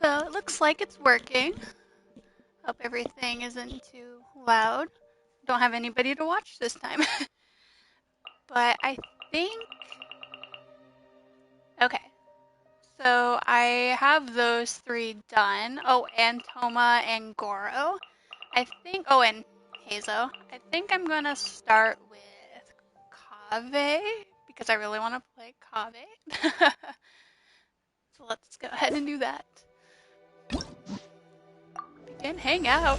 So it looks like it's working. Hope everything isn't too loud. Don't have anybody to watch this time. But I think. Okay. So I have those three done. Oh, and Toma and Goro. I think. Oh, and Hazo. I think I'm gonna start with Kaveh because I really want to play Kaveh. So let's go ahead and do that. Begin hangout.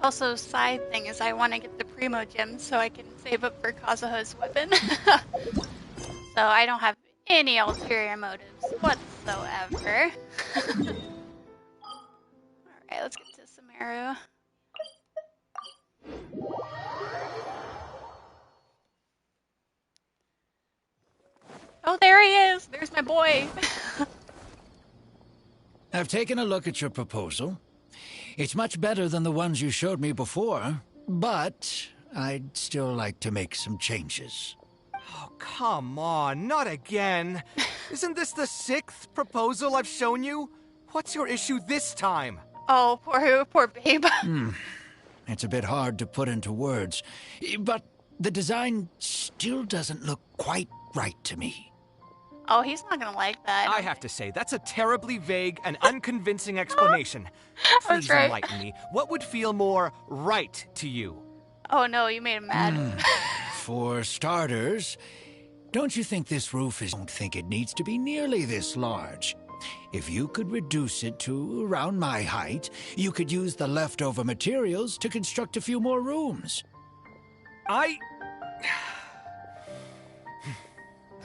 Also, side thing is I want to get the Primo Gem so I can save up for Kazuha's weapon. So I don't have any ulterior motives whatsoever. Alright, let's get to Sumeru. Oh, there he is! There's my boy! I've taken a look at your proposal. It's much better than the ones you showed me before, but I'd still like to make some changes. Oh, come on, not again. Isn't this the 6th proposal I've shown you? What's your issue this time? Oh, poor babe. It's a bit hard to put into words, but the design still doesn't look quite right to me. Oh, he's not gonna like that. I have to say, that's a terribly vague and unconvincing explanation. Please right. enlighten me. What would feel more right to you? Oh no, you made him mad. For starters, don't you think this roof is... I don't think it needs to be nearly this large. If you could reduce it to around my height, you could use the leftover materials to construct a few more rooms.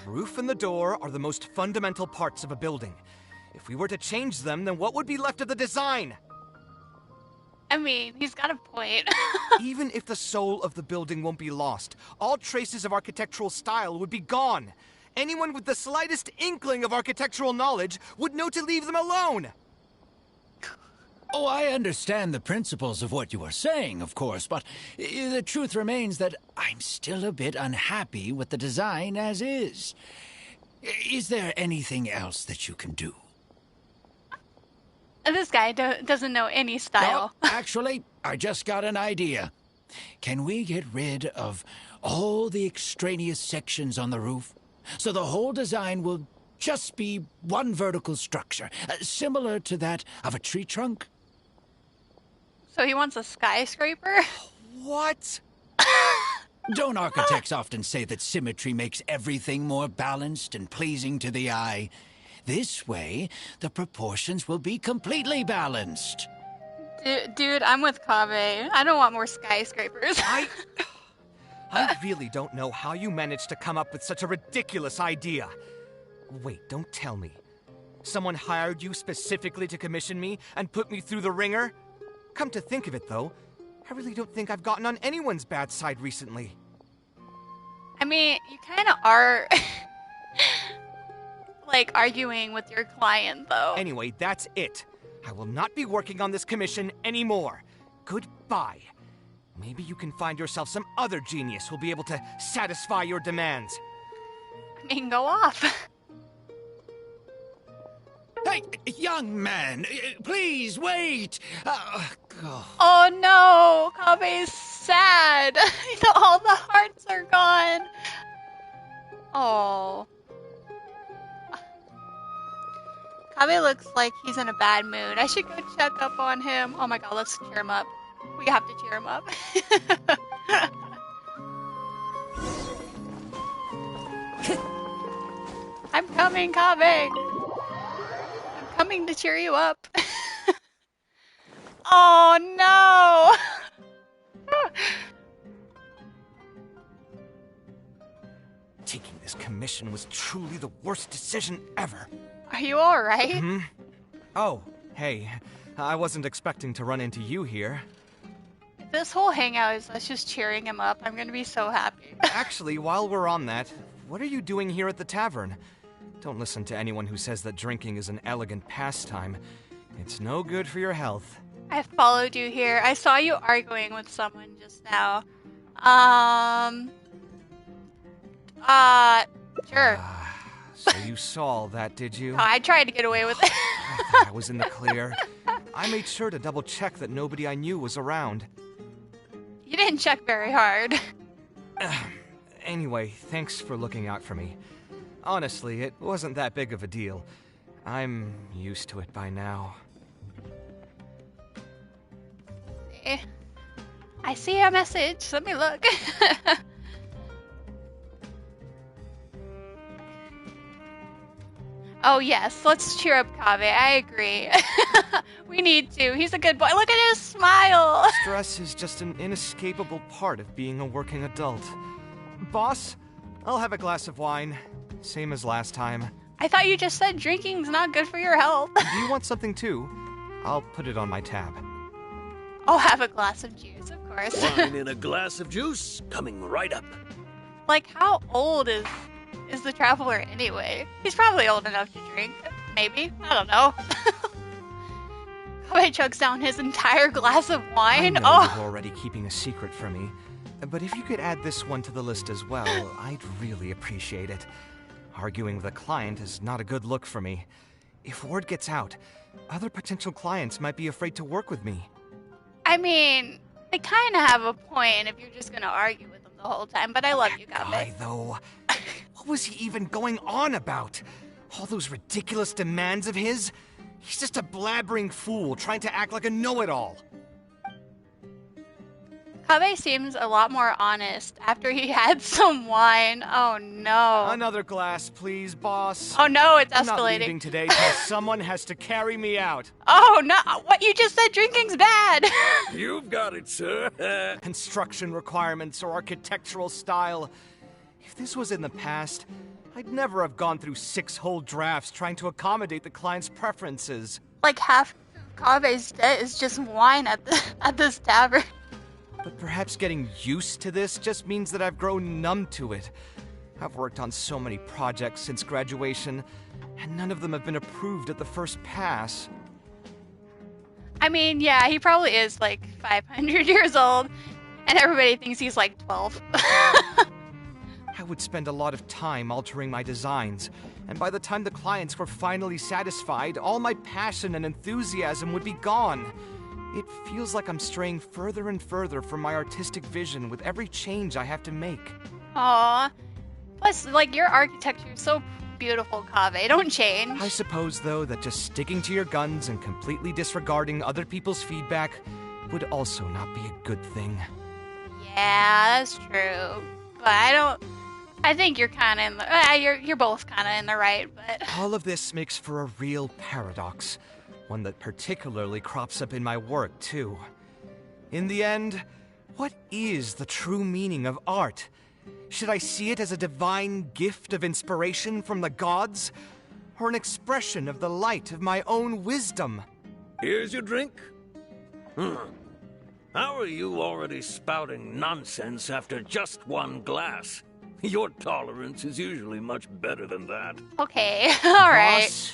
The roof and the door are the most fundamental parts of a building. If we were to change them, then what would be left of the design? I mean, he's got a point. Even if the soul of the building won't be lost, all traces of architectural style would be gone. Anyone with the slightest inkling of architectural knowledge would know to leave them alone. Oh, I understand the principles of what you are saying, of course, but the truth remains that I'm still a bit unhappy with the design as is. Is there anything else that you can do? This guy doesn't know any style. No, actually, I just got an idea. Can we get rid of all the extraneous sections on the roof, so the whole design will just be one vertical structure, similar to that of a tree trunk? So he wants a skyscraper? What? Don't architects often say that symmetry makes everything more balanced and pleasing to the eye? This way, the proportions will be completely balanced. Dude, I'm with Kaveh. I don't want more skyscrapers. I really don't know how you managed to come up with such a ridiculous idea. Wait, don't tell me. Someone hired you specifically to commission me and put me through the ringer? Come to think of it, though, I really don't think I've gotten on anyone's bad side recently. I mean, you kind of are, like, arguing with your client, though. Anyway, that's it. I will not be working on this commission anymore. Goodbye. Maybe you can find yourself some other genius who'll be able to satisfy your demands. I mean, go off. Hey, young man, please wait. Oh no, Kaveh's sad. All the hearts are gone. Oh. Kaveh looks like he's in a bad mood. I should go check up on him. Oh my god, let's cheer him up. We have to cheer him up. I'm coming, Kaveh. I'm coming to cheer you up. Oh no! Taking this commission was truly the worst decision ever. Are you alright? Oh, hey. I wasn't expecting to run into you here. If this whole hangout is us just cheering him up, I'm gonna be so happy. Actually, while we're on that, what are you doing here at the tavern? Don't listen to anyone who says that drinking is an elegant pastime. It's no good for your health. I followed you here. I saw you arguing with someone just now. Sure. So you saw all that, did you? Oh, I tried to get away with it. I thought I was in the clear. I made sure to double check that nobody I knew was around. You didn't check very hard. Anyway, thanks for looking out for me. Honestly, it wasn't that big of a deal. I'm used to it by now. I see a message. Let me look. Oh yes, let's cheer up Kaveh. I agree. We need to. He's a good boy. Look at his smile. Stress is just an inescapable part of being a working adult. Boss, I'll have a glass of wine. Same as last time. I thought you just said drinking's not good for your health. Do you want something too? I'll put it on my tab. I'll have a glass of juice, of course. Wine in a glass of juice, coming right up. Like, how old is the traveler anyway? He's probably old enough to drink. Maybe. I don't know. Kaveh chugs down his entire glass of wine. I know Oh, you're already keeping a secret from me, but if you could add this one to the list as well, I'd really appreciate it. Arguing with a client is not a good look for me. If word gets out, other potential clients might be afraid to work with me. I mean, they kind of have a point if you're just gonna argue with them the whole time, but I love you, Kaveh. Guy, though, what was he even going on about? All those ridiculous demands of his? He's just a blabbering fool trying to act like a know-it-all. Kaveh seems a lot more honest after he had some wine. Oh no. Another glass, please, boss. Oh no, it's I'm not escalating. leaving today till someone has to carry me out. Oh no, what you just said, drinking's bad. You've got it, sir. Construction requirements or architectural style. If this was in the past, I'd never have gone through 6 whole drafts trying to accommodate the client's preferences. Like half of Kaveh's debt is just wine at this tavern. But perhaps getting used to this just means that I've grown numb to it. I've worked on so many projects since graduation, and none of them have been approved at the first pass. I mean, yeah, he probably is like 500 years old, and everybody thinks he's like 12. I would spend a lot of time altering my designs, and by the time the clients were finally satisfied, all my passion and enthusiasm would be gone. It feels like I'm straying further and further from my artistic vision with every change I have to make. Aww. Plus, like, your architecture is so beautiful, Kaveh. Don't change. I suppose, though, that just sticking to your guns and completely disregarding other people's feedback would also not be a good thing. Yeah, that's true. But I think you're kind of in the... you're both kind of in the right, but... All of this makes for a real paradox. One that particularly crops up in my work, too. In the end, what is the true meaning of art? Should I see it as a divine gift of inspiration from the gods? Or an expression of the light of my own wisdom? Here's your drink. How are you already spouting nonsense after just one glass? Your tolerance is usually much better than that. Okay, alright. Boss,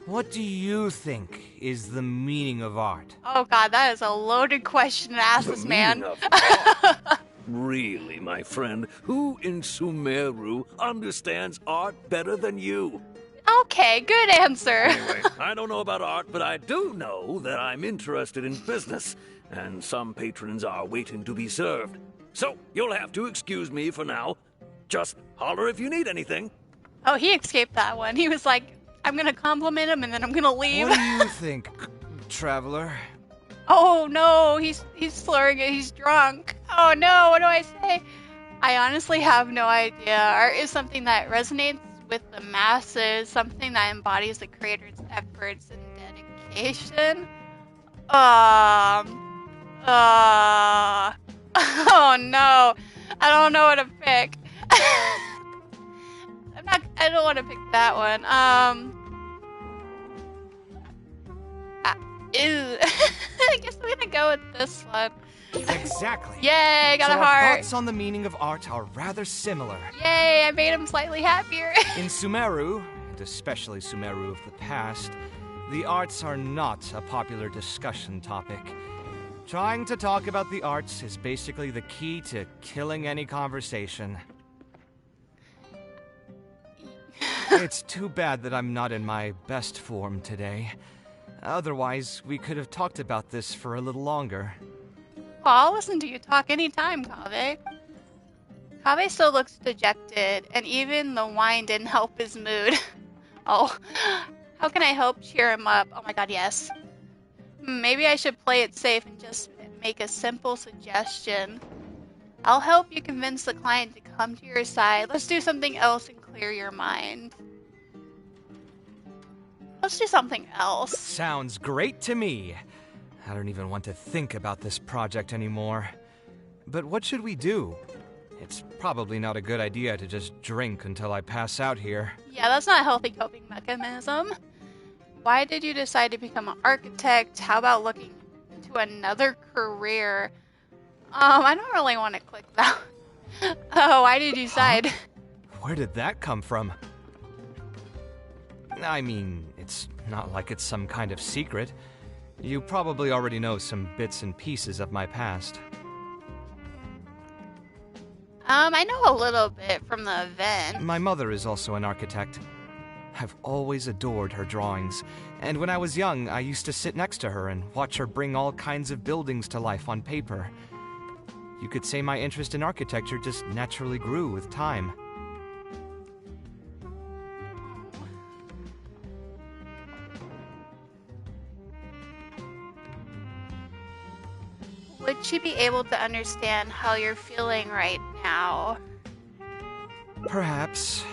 what do you think is the meaning of art? Oh god, that is a loaded question to ask this man. Meaning of art? Really, my friend, who in Sumeru understands art better than you? Okay, good answer. Anyway, I don't know about art, but I do know that I'm interested in business, and some patrons are waiting to be served. So, you'll have to excuse me for now. Just holler if you need anything. Oh, he escaped that one. He was like, I'm gonna compliment him and then I'm gonna leave. What do you think, traveler? Oh no, he's slurring it. He's drunk. Oh no, what do I say? I honestly have no idea. Art is something that resonates with the masses, something that embodies the creator's efforts and dedication. Oh no, I don't know what to pick. I don't want to pick that one. I guess I'm gonna go with this one. Exactly. Yay, got so a our heart. thoughts on the meaning of art are rather similar. Yay, I made him slightly happier. In Sumeru, and especially Sumeru of the past, the arts are not a popular discussion topic. Trying to talk about the arts is basically the key to killing any conversation. It's too bad that I'm not in my best form today. Otherwise, we could have talked about this for a little longer. Well, I'll listen to you talk anytime, Kaveh. Kaveh still looks dejected, and even the wine didn't help his mood. Oh, how can I help cheer him up? Oh my god, yes. Maybe I should play it safe and just make a simple suggestion. I'll help you convince the client to come to your side. Let's do something else and clear your mind. Let's do something else. Sounds great to me. I don't even want to think about this project anymore. But what should we do? It's probably not a good idea to just drink until I pass out here. Yeah, that's not a healthy coping mechanism. Why did you decide to become an architect? How about looking into another career? I don't really want to click that. Oh, why did you decide? Where did that come from? I mean, it's not like it's some kind of secret. You probably already know some bits and pieces of my past. I know a little bit from the event. My mother is also an architect. I've always adored her drawings, and when I was young, I used to sit next to her and watch her bring all kinds of buildings to life on paper. You could say my interest in architecture just naturally grew with time. Would she be able to understand how you're feeling right now? Perhaps.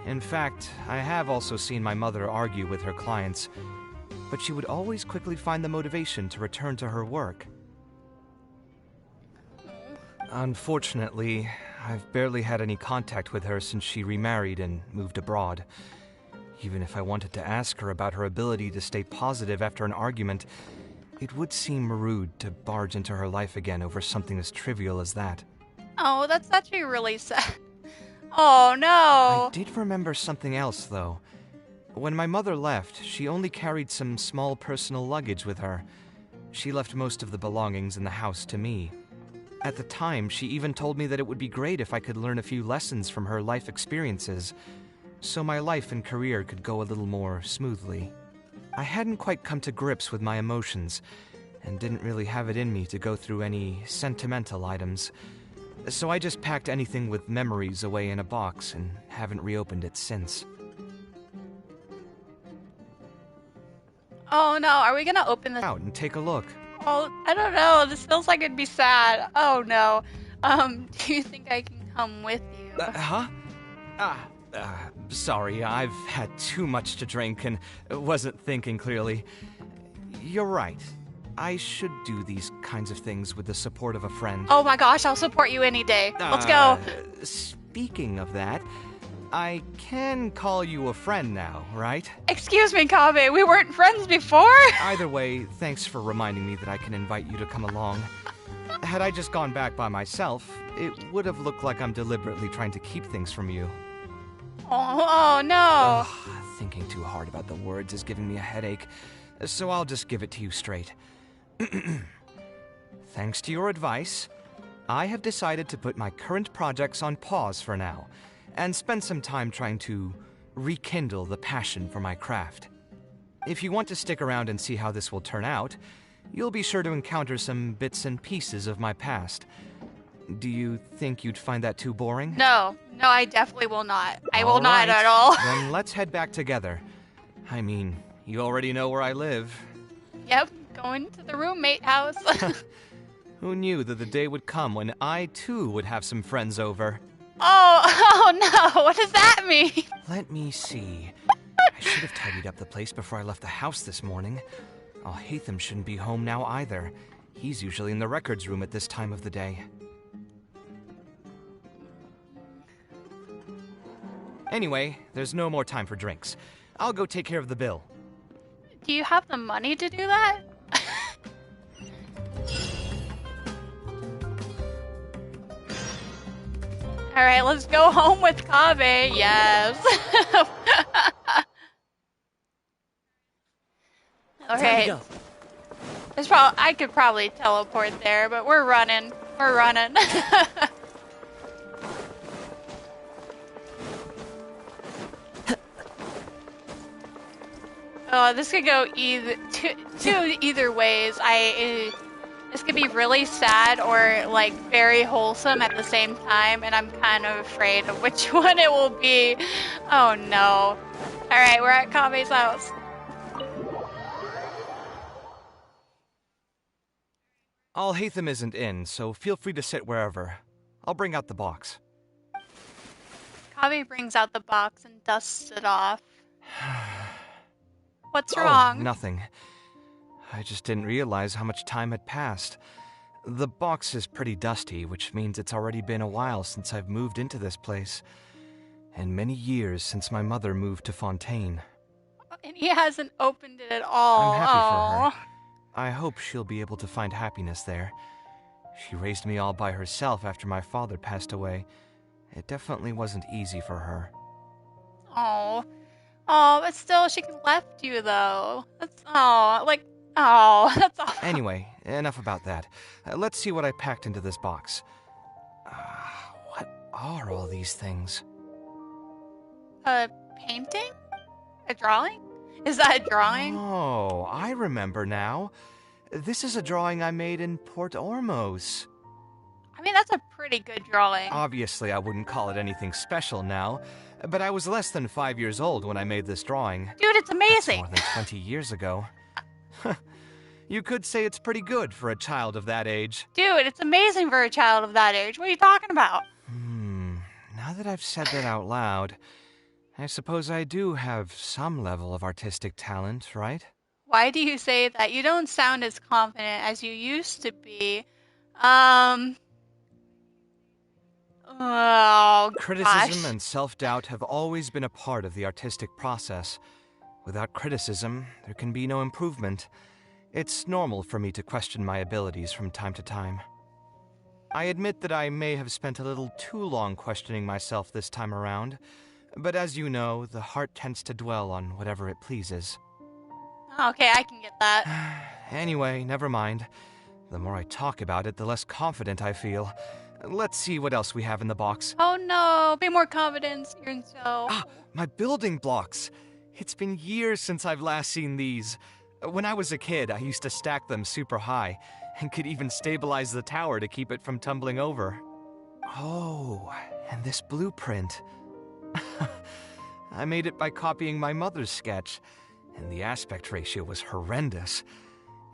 In fact, I have also seen my mother argue with her clients, but she would always quickly find the motivation to return to her work. Unfortunately, I've barely had any contact with her since she remarried and moved abroad. Even if I wanted to ask her about her ability to stay positive after an argument, it would seem rude to barge into her life again over something as trivial as that. Oh, that's actually really sad. Oh no! I did remember something else, though. When my mother left, she only carried some small personal luggage with her. She left most of the belongings in the house to me. At the time, she even told me that it would be great if I could learn a few lessons from her life experiences, so my life and career could go a little more smoothly. I hadn't quite come to grips with my emotions, and didn't really have it in me to go through any sentimental items, so I just packed anything with memories away in a box and haven't reopened it since. Oh no, are we gonna open this? Out and take a look. Oh, I don't know. This feels like it'd be sad. Oh no. Do you think I can come with you? Huh? Sorry, I've had too much to drink and wasn't thinking clearly. You're right. I should do these kinds of things with the support of a friend. Oh my gosh, I'll support you any day. Let's go. Speaking of that, I can call you a friend now, right? Excuse me, Kaveh. We weren't friends before? Either way, thanks for reminding me that I can invite you to come along. Had I just gone back by myself, it would have looked like I'm deliberately trying to keep things from you. Oh no. Thinking too hard about the words is giving me a headache, so I'll just give it to you straight. Thanks to your advice, I have decided to put my current projects on pause for now, and spend some time trying to rekindle the passion for my craft. If you want to stick around and see how this will turn out, you'll be sure to encounter some bits and pieces of my past. Do you think you'd find that too boring? No, I definitely will not. I will All not right, at all. Then let's head back together. I mean, you already know where I live. Yep, going to the roommate house. Who knew that the day would come when I too would have some friends over? Oh no, what does that mean? Let me see. I should have tidied up the place before I left the house this morning. Hatham shouldn't be home now either. He's usually in the records room at this time of the day. Anyway, there's no more time for drinks. I'll go take care of the bill. Do you have the money to do that? Alright, let's go home with Kaveh. Yes. Okay. I could probably teleport there, but we're running. We're running. Oh, this could go either ways. This could be really sad or like very wholesome at the same time, and I'm kind of afraid of which one it will be. Oh no. Alright, we're at Kave's house. Alhaitham isn't in, so feel free to sit wherever. I'll bring out the box. Kaveh brings out the box and dusts it off. What's Oh, wrong? nothing. I just didn't realize how much time had passed. The box is pretty dusty, which means it's already been a while since I've moved into this place. And many years since my mother moved to Fontaine. And he hasn't opened it at all. I'm happy for her. I hope she'll be able to find happiness there. She raised me all by herself after my father passed away. It definitely wasn't easy for her. Oh, but still, she left you though. That's that's all. Anyway, enough about that. Let's see what I packed into this box. What are all these things? A painting? A drawing? Is that a drawing? Oh, I remember now. This is a drawing I made in Port Ormos. I mean, that's a pretty good drawing. Obviously, I wouldn't call it anything special now, but I was less than 5 years old when I made this drawing. Dude, it's That's amazing. more than 20 years ago. You could say it's pretty good for a child of that age. Dude, it's amazing for a child of that age. What are you talking about? Now that I've said that out loud, I suppose I do have some level of artistic talent, right? Why do you say that? You don't sound as confident as you used to be. Oh, Criticism gosh. and self-doubt have always been a part of the artistic process. Without criticism, there can be no improvement. It's normal for me to question my abilities from time to time. I admit that I may have spent a little too long questioning myself this time around, but as you know, the heart tends to dwell on whatever it pleases. Okay, I can get that. Anyway, never mind. The more I talk about it, the less confident I feel. Let's see what else we have in the box. Oh no, be more confident in yourself. My building blocks! It's been years since I've last seen these. When I was a kid, I used to stack them super high, and could even stabilize the tower to keep it from tumbling over. Oh, and this blueprint. I made it by copying my mother's sketch, and the aspect ratio was horrendous.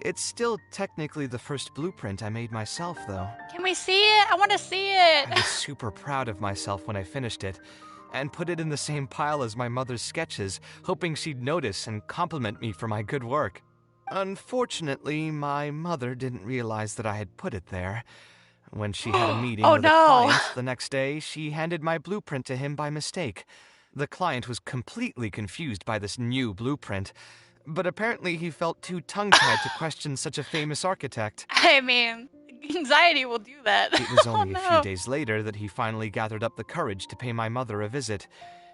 It's still technically the first blueprint I made myself, though. Can we see it? I want to see it. I was super proud of myself when I finished it, and put it in the same pile as my mother's sketches, hoping she'd notice and compliment me for my good work. Unfortunately, my mother didn't realize that I had put it there. When she had a meeting with a client the next day, she handed my blueprint to him by mistake. The client was completely confused by this new blueprint, but apparently he felt too tongue-tied to question such a famous architect. I mean, anxiety will do that. It was only a few days later that he finally gathered up the courage to pay my mother a visit.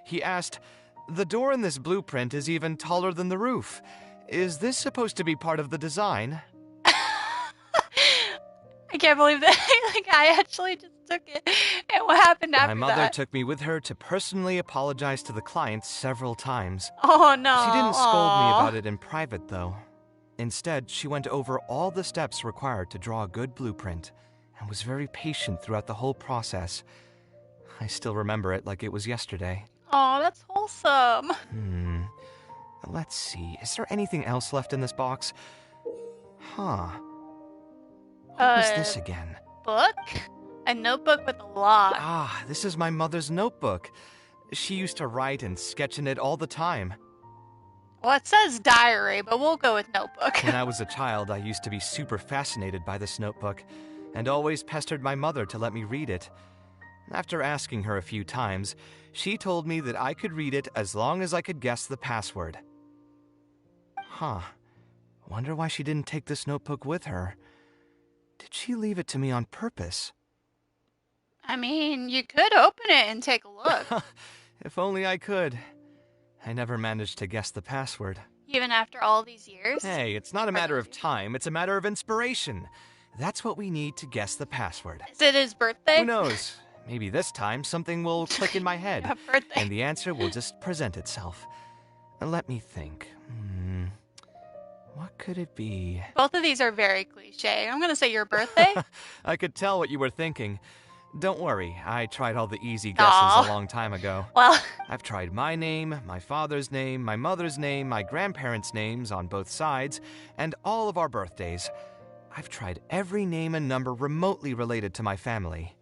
He asked, "The door in this blueprint is even taller than the roof. Is this supposed to be part of the design?" I can't believe that. Like, I actually just took it. And what happened after that? My mother took me with her to personally apologize to the client several times. Oh, no. She didn't scold me about it in private, though. Instead, she went over all the steps required to draw a good blueprint, and was very patient throughout the whole process. I still remember it like it was yesterday. Oh, that's wholesome. Let's see, is there anything else left in this box? Huh. What was this again? Book? A notebook with a lock. Ah, this is my mother's notebook. She used to write and sketch in it all the time. Well, it says diary, but we'll go with notebook. When I was a child, I used to be super fascinated by this notebook, and always pestered my mother to let me read it. After asking her a few times, she told me that I could read it as long as I could guess the password. Huh. Wonder why she didn't take this notebook with her. Did she leave it to me on purpose? I mean, you could open it and take a look. If only I could. I never managed to guess the password. Even after all these years? Hey, it's not a matter of time, it's a matter of inspiration. That's what we need to guess the password. Is it his birthday? Who knows? Maybe this time something will click in my head, Happy birthday. and the answer will just present itself. Let me think. What could it be? Both of these are very cliche. I'm gonna say your birthday. I could tell what you were thinking. Don't worry, I tried all the easy guesses Aw. a long time ago. Well, I've tried my name, my father's name, my mother's name, my grandparents' names on both sides, and all of our birthdays. I've tried every name and number remotely related to my family.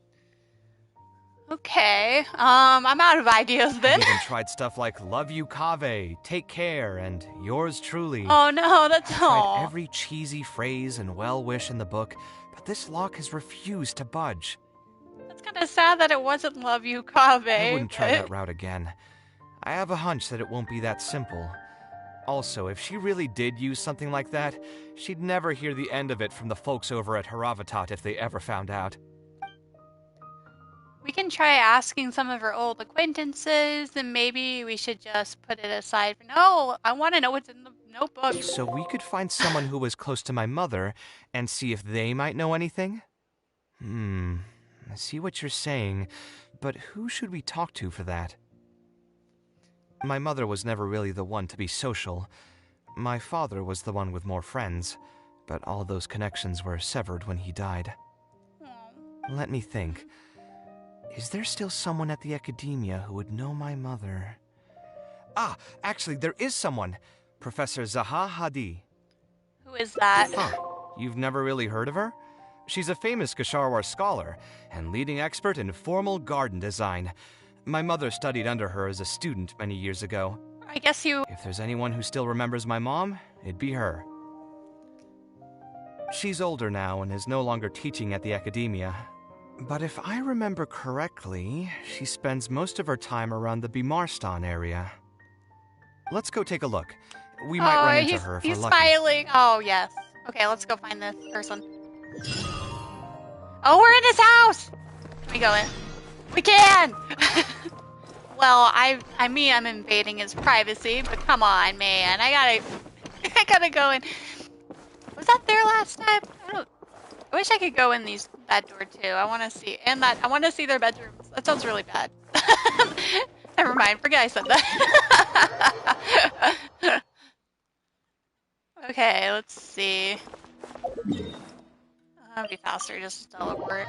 okay. I'm out of ideas I've then. even tried stuff like love you Kaveh, take care, and yours truly. Oh no, that's I've tried all. every cheesy phrase and well-wish in the book, but this lock has refused to budge. That's kind of sad that it wasn't Love You, Kaveh. I wouldn't try but- that route again. I have a hunch that it won't be that simple. Also, if she really did use something like that, she'd never hear the end of it from the folks over at Haravatat if they ever found out. We can try asking some of her old acquaintances, and maybe we should just put it aside for no. I want to know what's in the notebook. So we could find someone who was close to my mother and see if they might know anything? I see what you're saying, but who should we talk to for that? My mother was never really the one to be social. My father was the one with more friends, but all those connections were severed when he died. Let me think. Is there still someone at the academia who would know my mother? Ah, actually, there is someone. Professor Zaha Hadi. Who is that? Huh. You've never really heard of her? She's a famous Kasharwar scholar and leading expert in formal garden design. My mother studied under her as a student many years ago. I guess you. If there's anyone who still remembers my mom, it'd be her. She's older now and is no longer teaching at the academia. But if I remember correctly, she spends most of her time around the Bimarstan area. Let's go take a look. We might run into her if we're he's lucky. smiling. Oh, yes. Okay, let's go find this person. Oh, we're in his house! Can we go in? We can! Well, I mean I'm invading his privacy, but come on, man. I gotta go in. Was that there last time? I wish I could go in that door too. I want to see, I want to see their bedrooms. That sounds really bad. Never mind. Forget I said that. Okay, let's see. That'd be faster just to teleport.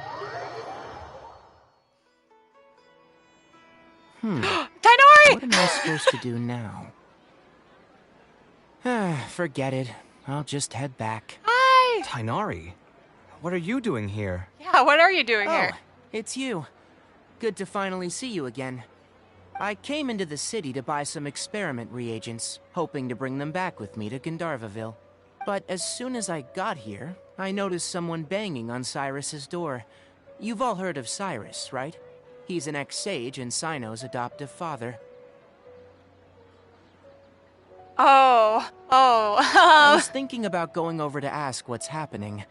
Tainori! What am I supposed to do now? Forget it. I'll just head back. Hi! Tainari, what are you doing here? Yeah, what are you doing here? Oh, it's you. Good to finally see you again. I came into the city to buy some experiment reagents, hoping to bring them back with me to Gandharvaville. But as soon as I got here, I noticed someone banging on Cyrus's door. You've all heard of Cyrus, right? He's an ex-sage and Sino's adoptive father. I Oh. was thinking about going over to ask what's happening.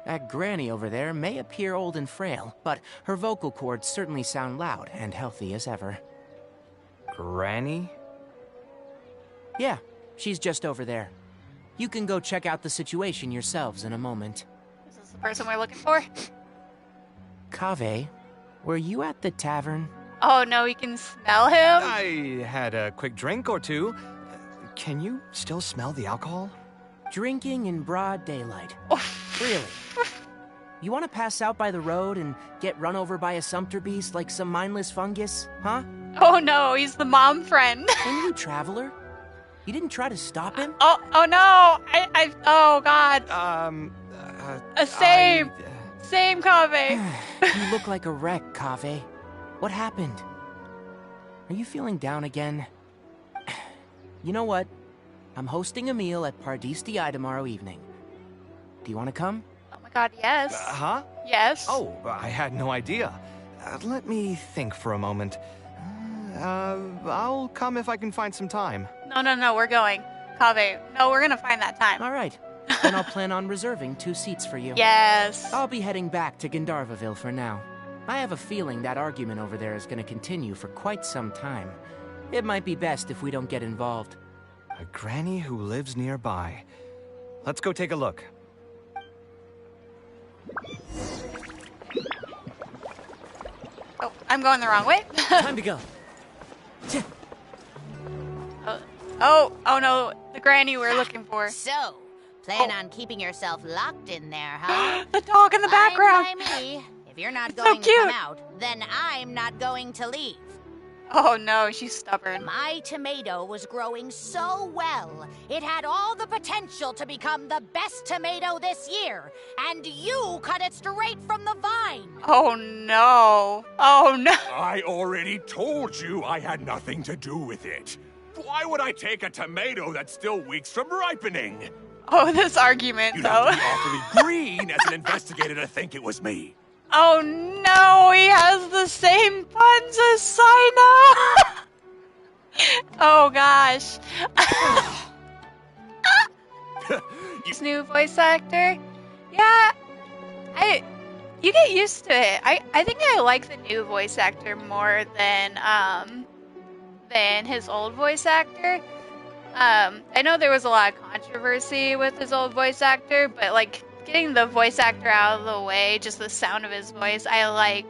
That granny over there may appear old and frail, but her vocal cords certainly sound loud and healthy as ever. Granny? Yeah, she's just over there. You can go check out the situation yourselves in a moment. Is this the person we're looking for? Kaveh, were you at the tavern? Oh no, we can smell him? I had a quick drink or two. Can you still smell the alcohol? Drinking in broad daylight. Oh. Really? You want to pass out by the road and get run over by a sumpter beast like some mindless fungus, huh? Oh no, he's the mom friend. And you, traveler? You didn't try to stop him? Oh no! Oh god. Same! Same, Kaveh! You look like a wreck, Kaveh. What happened? Are you feeling down again? You know what? I'm hosting a meal at Pardistii tomorrow evening. Do you want to come? Oh my god, yes. Huh? Yes. Oh, I had no idea. Let me think for a moment. I'll come if I can find some time. No, we're going. Kaveh, no, we're gonna find that time. All right. Then I'll plan on reserving 2 seats for you. Yes. I'll be heading back to Gandharvaville for now. I have a feeling that argument over there is going to continue for quite some time. It might be best if we don't get involved. A granny who lives nearby. Let's go take a look. Oh, I'm going the wrong way. Time to go. Oh no, the granny we're looking for. So, Plan on keeping yourself locked in there, huh? The dog in the background. Fine by me. If you're not It's so going to come cute. out, then I'm not going to leave. Oh no, she's stubborn. My tomato was growing so well. It had all the potential to become the best tomato this year. And you cut it straight from the vine. Oh no. Oh no. I already told you I had nothing to do with it. Why would I take a tomato that's still weeks from ripening? Oh, this argument, You'd though. have to be awfully green as an investigator to think it was me. Oh no, he has the same puns as Sino. Oh gosh. This new voice actor? Yeah, you get used to it. I think I like the new voice actor more than his old voice actor. I know there was a lot of controversy with his old voice actor, but like getting the voice actor out of the way, just the sound of his voice, I like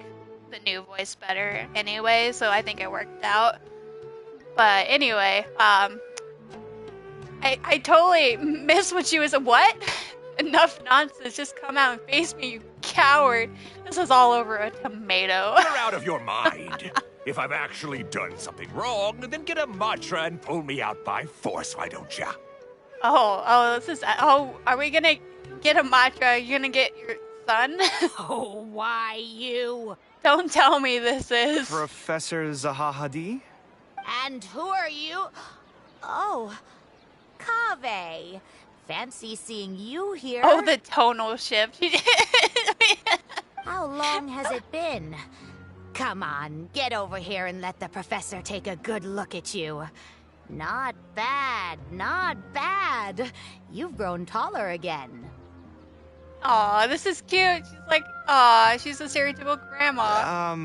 the new voice better anyway, so I think it worked out. But anyway, I totally missed what she was. What? Enough nonsense. Just come out and face me, you coward. This is all over a tomato. You're out of your mind. If I've actually done something wrong, then get a mantra and pull me out by force, why don't ya? Are we gonna get a mantra? You're gonna get your son? Oh, why you? Don't tell me this is. Professor Zahahadi? And who are you? Oh, Kaveh. Fancy seeing you here. Oh, the tonal shift. How long has it been? Come on, get over here and let the professor take a good look at you. Not bad, not bad. You've grown taller again. Aw, this is cute. She's like, aw, she's a stereotypical grandma.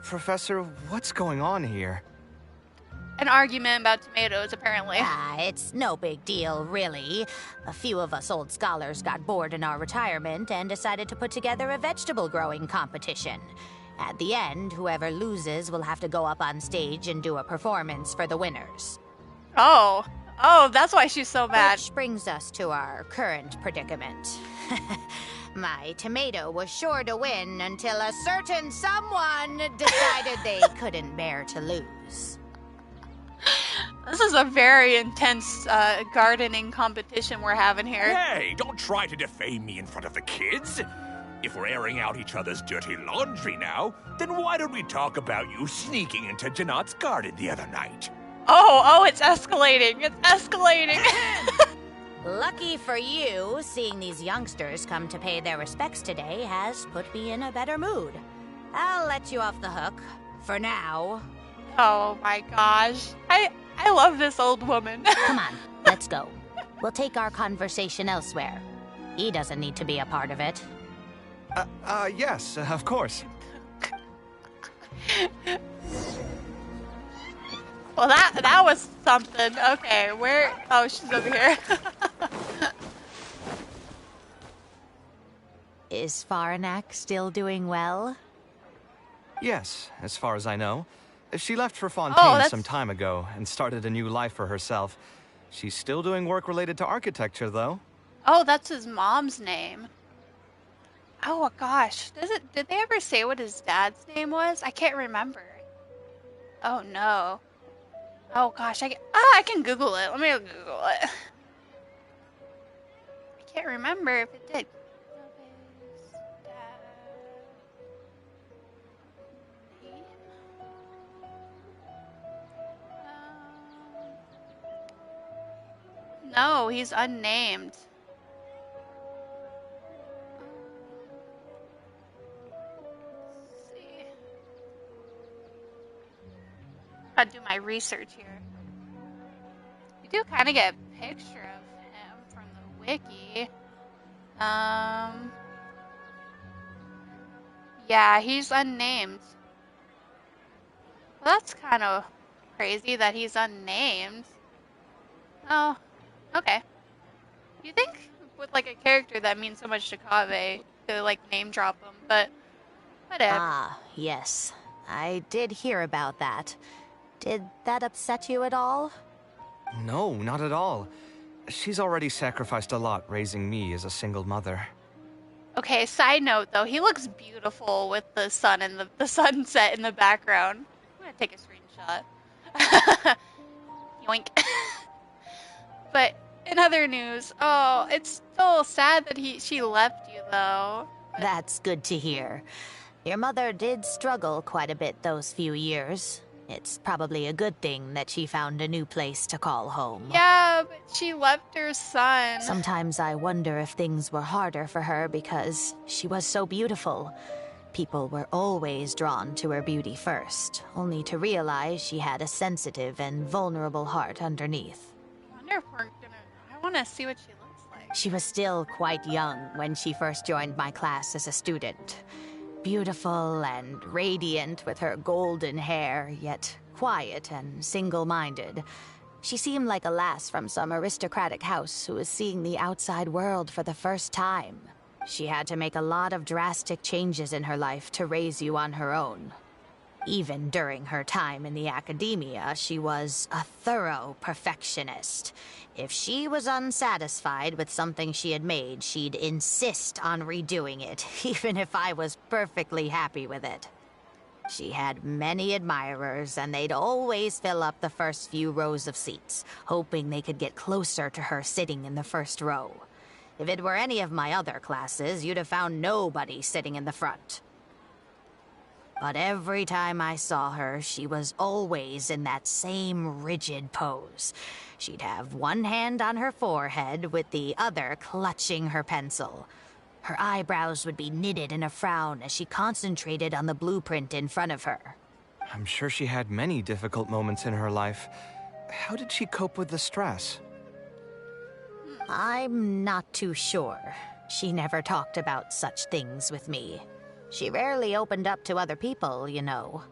Professor, what's going on here? An argument about tomatoes, apparently. It's no big deal, really. A few of us old scholars got bored in our retirement and decided to put together a vegetable growing competition. At the end, whoever loses will have to go up on stage and do a performance for the winners. Oh, that's why she's so mad. Which brings us to our current predicament. My tomato was sure to win until a certain someone decided they couldn't bear to lose. This is a very intense gardening competition we're having here. Hey, don't try to defame me in front of the kids. If we're airing out each other's dirty laundry now, then why don't we talk about you sneaking into Janat's garden the other night? Oh, it's escalating. It's escalating. Lucky for you, seeing these youngsters come to pay their respects today has put me in a better mood. I'll let you off the hook. For now. Oh my gosh. I love this old woman. Come on, let's go. We'll take our conversation elsewhere. He doesn't need to be a part of it. Yes, of course. Well, that was something. Okay, where? Oh, she's over here. Is Faranak still doing well? Yes, as far as I know. She left for Fontaine that's... some time ago and started a new life for herself. She's still doing work related to architecture, though. Oh, that's his mom's name. Oh gosh, did they ever say what his dad's name was? I can't remember. Oh no. Oh gosh, I can Google it. Let me Google it. I can't remember if it did. No, he's unnamed. Let's see. Gotta do my research here. You do kind of get a picture of him from the wiki. Yeah, he's unnamed. Well, that's kind of crazy that he's unnamed. Oh, okay. You think with like a character that means so much to Kaveh to like name drop him, but whatever. Ah, yes. I did hear about that. Did that upset you at all? No, not at all. She's already sacrificed a lot raising me as a single mother. Okay, side note though, he looks beautiful with the sun and the sunset in the background. I'm gonna take a screenshot. Yoink. But in other news, oh, it's so sad that she left you though. That's good to hear. Your mother did struggle quite a bit those few years. It's probably a good thing that she found a new place to call home. Yeah, but she left her son. Sometimes I wonder if things were harder for her because she was so beautiful. People were always drawn to her beauty first, only to realize she had a sensitive and vulnerable heart underneath. I wonder if I want to see what she looks like. She was still quite young when she first joined my class as a student. Beautiful and radiant with her golden hair, yet quiet and single-minded. She seemed like a lass from some aristocratic house who was seeing the outside world for the first time. She had to make a lot of drastic changes in her life to raise you on her own. Even during her time in the academia, she was a thorough perfectionist. If she was unsatisfied with something she had made, she'd insist on redoing it, even if I was perfectly happy with it. She had many admirers, and they'd always fill up the first few rows of seats, hoping they could get closer to her sitting in the first row. If it were any of my other classes, you'd have found nobody sitting in the front. But every time I saw her, she was always in that same rigid pose. She'd have one hand on her forehead with the other clutching her pencil. Her eyebrows would be knitted in a frown as she concentrated on the blueprint in front of her. I'm sure she had many difficult moments in her life. How did she cope with the stress? I'm not too sure. She never talked about such things with me. She rarely opened up to other people, you know.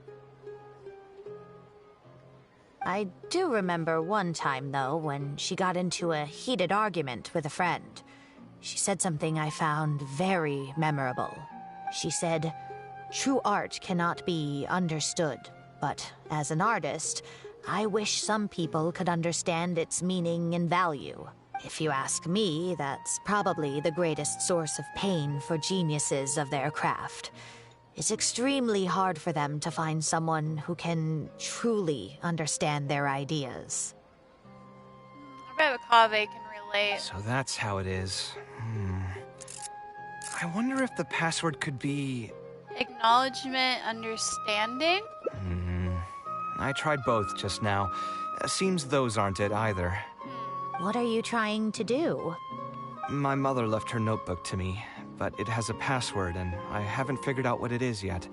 I do remember one time, though, when she got into a heated argument with a friend. She said something I found very memorable. She said, "True art cannot be understood, but as an artist, I wish some people could understand its meaning and value. If you ask me, that's probably the greatest source of pain for geniuses of their craft. It's extremely hard for them to find someone who can truly understand their ideas." I bet Kaveh can relate. So that's how it is. I wonder if the password could be... Acknowledgement, understanding? I tried both just now. Seems those aren't it either. What are you trying to do? My mother left her notebook to me, but it has a password and I haven't figured out what it is yet.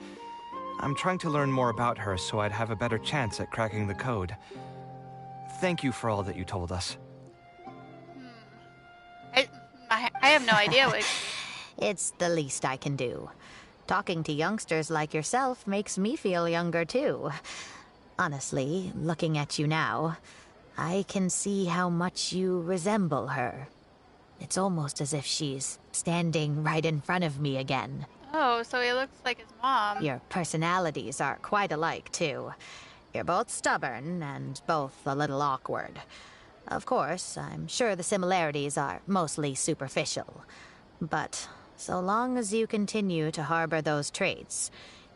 I'm trying to learn more about her so I'd have a better chance at cracking the code. Thank you for all that you told us. I have no idea what... It's the least I can do. Talking to youngsters like yourself makes me feel younger, too. Honestly, looking at you now, I can see how much you resemble her. It's almost as if she's standing right in front of me again. Oh, so he looks like his mom. Your personalities are quite alike, too. You're both stubborn and both a little awkward. Of course, I'm sure the similarities are mostly superficial. But so long as you continue to harbor those traits,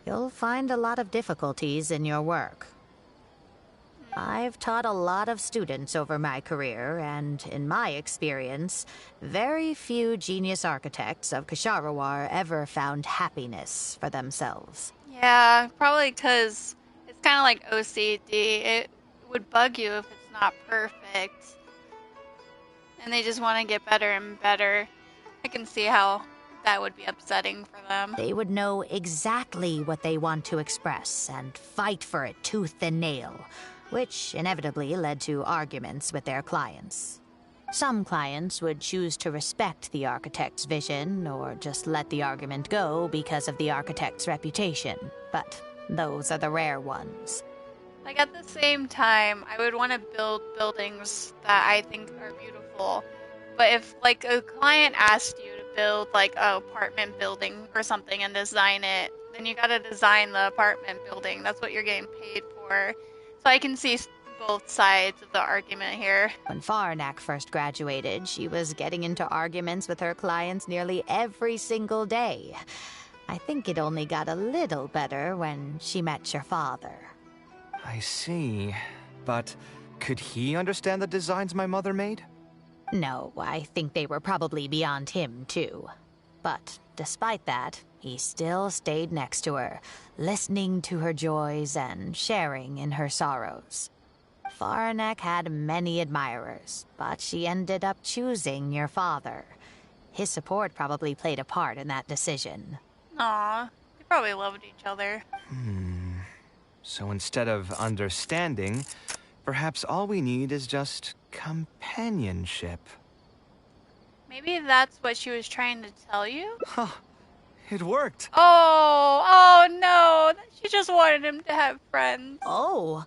you'll find a lot of difficulties in your work. I've taught a lot of students over my career, and in my experience, very few genius architects of Ksharawar ever found happiness for themselves. Yeah, probably because it's kind of like OCD. It would bug you if it's not perfect. And they just want to get better and better. I can see how that would be upsetting for them. They would know exactly what they want to express and fight for it tooth and nail, which inevitably led to arguments with their clients. Some clients would choose to respect the architect's vision or just let the argument go because of the architect's reputation, but those are the rare ones. Like at the same time, I would want to build buildings that I think are beautiful. But if like a client asked you to build like an apartment building or something and design it, then you gotta design the apartment building. That's what you're getting paid for. So I can see both sides of the argument here. When Farnak first graduated, she was getting into arguments with her clients nearly every single day. I think it only got a little better when she met your father. I see. But could he understand the designs my mother made? No, I think they were probably beyond him, too. But despite that, he still stayed next to her, listening to her joys and sharing in her sorrows. Farnak had many admirers, but she ended up choosing your father. His support probably played a part in that decision. Aw, they probably loved each other. So instead of understanding, perhaps all we need is just companionship. Maybe that's what she was trying to tell you? Huh. It worked. Oh no! She just wanted him to have friends. Oh,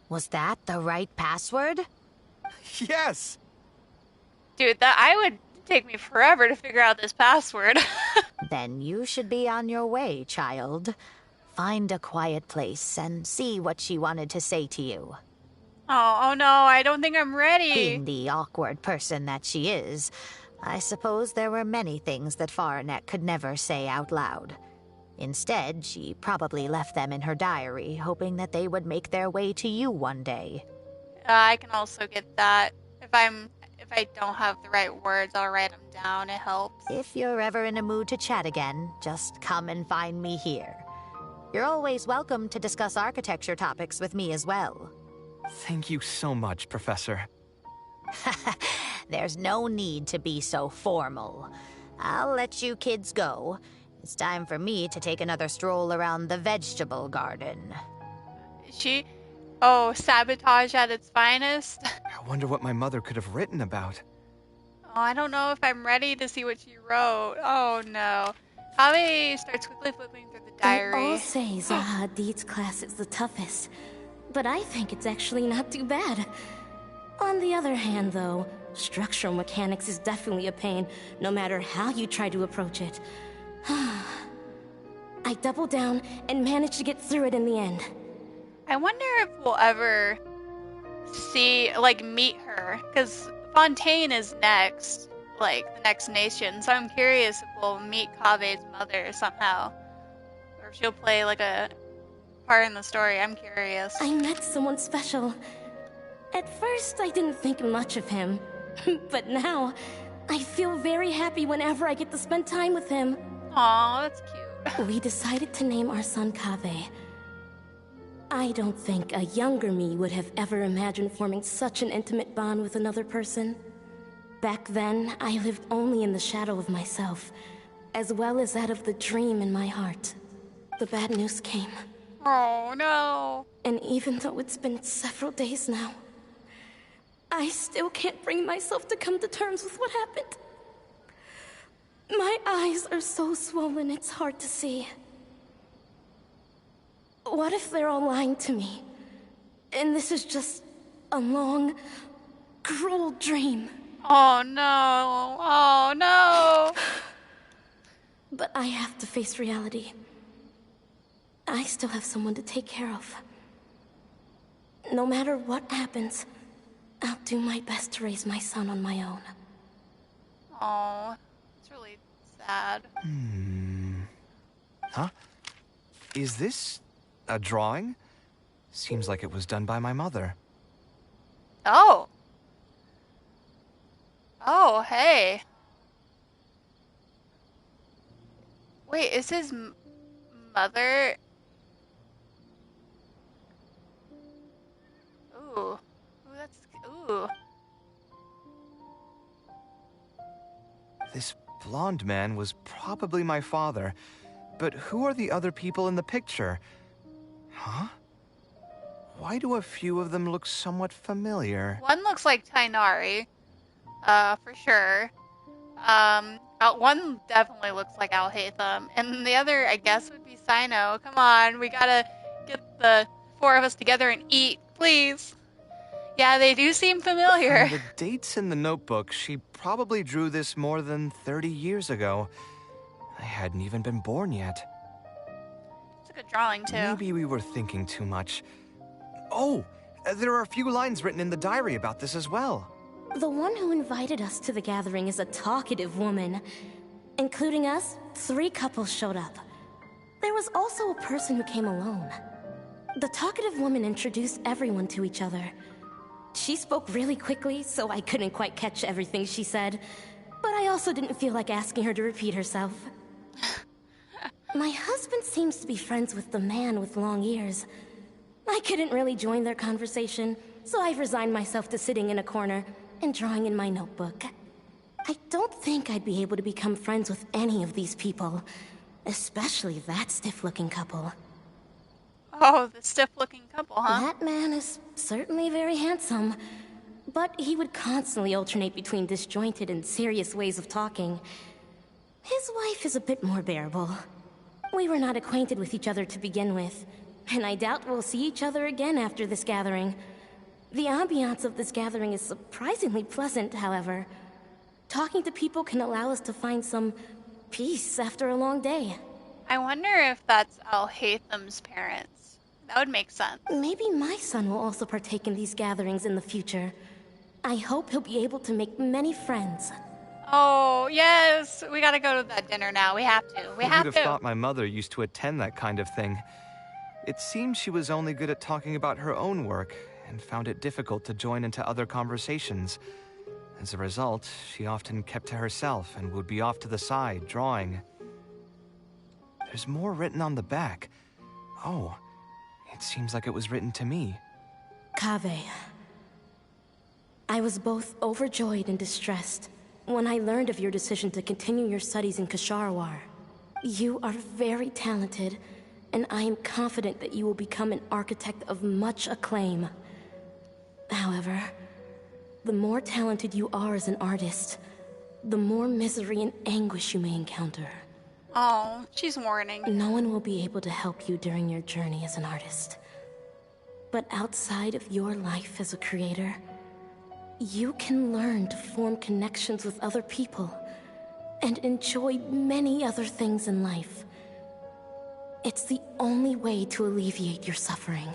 was that the right password? Yes! Dude, that would take me forever to figure out this password. Then you should be on your way, child. Find a quiet place and see what she wanted to say to you. Oh no, I don't think I'm ready. Being the awkward person that she is, I suppose there were many things that Farnak could never say out loud. Instead, she probably left them in her diary, hoping that they would make their way to you one day. I can also get that. If I don't have the right words, I'll write them down. It helps. If you're ever in a mood to chat again, just come and find me here. You're always welcome to discuss architecture topics with me as well. Thank you so much, Professor. There's no need to be so formal. I'll let you kids go. It's time for me to take another stroll around the vegetable garden. Sabotage at its finest. I wonder what my mother could have written about. Oh, I don't know if I'm ready to see what she wrote. Oh no. Kaveh starts quickly flipping through the diary. They all say Zaha Hadid's class is the toughest, but I think it's actually not too bad. On the other hand, though, structural mechanics is definitely a pain, no matter how you try to approach it. I doubled down and managed to get through it in the end. I wonder if we'll ever meet her, because Fontaine is next, the next nation, so I'm curious if we'll meet Kaveh's mother somehow, or if she'll play, a part in the story. I'm curious. I met someone special. At first, I didn't think much of him, but now, I feel very happy whenever I get to spend time with him. Aw, that's cute. We decided to name our son Kaveh. I don't think a younger me would have ever imagined forming such an intimate bond with another person. Back then, I lived only in the shadow of myself, as well as that of the dream in my heart. The bad news came. Oh, no. And even though it's been several days now, I still can't bring myself to come to terms with what happened. My eyes are so swollen it's hard to see. What if they're all lying to me? And this is just a long, cruel dream. Oh, no. Oh, no. But I have to face reality. I still have someone to take care of. No matter what happens, I'll do my best to raise my son on my own. Oh, it's really sad. Huh? Is this a drawing? Seems like it was done by my mother. Oh. Oh, hey. Wait, is his mother... Ooh. Ooh. This blonde man was probably my father, but who are the other people in the picture? Huh? Why do a few of them look somewhat familiar? One looks like Tainari. For sure. One definitely looks like Al-Haytham. And the other, I guess, would be Sino. Come on, we gotta get the four of us together and eat, please. Yeah, they do seem familiar. From the dates in the notebook, she probably drew this more than 30 years ago. I hadn't even been born yet. It's a good drawing, too. Maybe we were thinking too much. Oh, There are a few lines written in the diary about this as well. The one who invited us to the gathering is a talkative woman. Including us, 3 couples showed up. There was also a person who came alone. The talkative woman introduced everyone to each other. She spoke really quickly, so I couldn't quite catch everything she said. But I also didn't feel like asking her to repeat herself. My husband seems to be friends with the man with long ears. I couldn't really join their conversation, so I've resigned myself to sitting in a corner and drawing in my notebook. I don't think I'd be able to become friends with any of these people, especially that stiff-looking couple. Oh, the stiff-looking couple, huh? That man is certainly very handsome, but he would constantly alternate between disjointed and serious ways of talking. His wife is a bit more bearable. We were not acquainted with each other to begin with, and I doubt we'll see each other again after this gathering. The ambiance of this gathering is surprisingly pleasant, however. Talking to people can allow us to find some peace after a long day. I wonder if that's Al-Haytham's parents. That would make sense. Maybe my son will also partake in these gatherings in the future. I hope he'll be able to make many friends. Oh, yes! We gotta go to that dinner now. We have to. We Who have would to. have thought my mother used to attend that kind of thing? It seemed she was only good at talking about her own work, and found it difficult to join into other conversations. As a result, she often kept to herself and would be off to the side, drawing. There's more written on the back. Oh, it seems like it was written to me. Kaveh. I was both overjoyed and distressed when I learned of your decision to continue your studies in Kasharwar. You are very talented, and I am confident that you will become an architect of much acclaim. However, the more talented you are as an artist, the more misery and anguish you may encounter. Oh, she's warning. No one will be able to help you during your journey as an artist. But outside of your life as a creator, you can learn to form connections with other people and enjoy many other things in life. It's the only way to alleviate your suffering.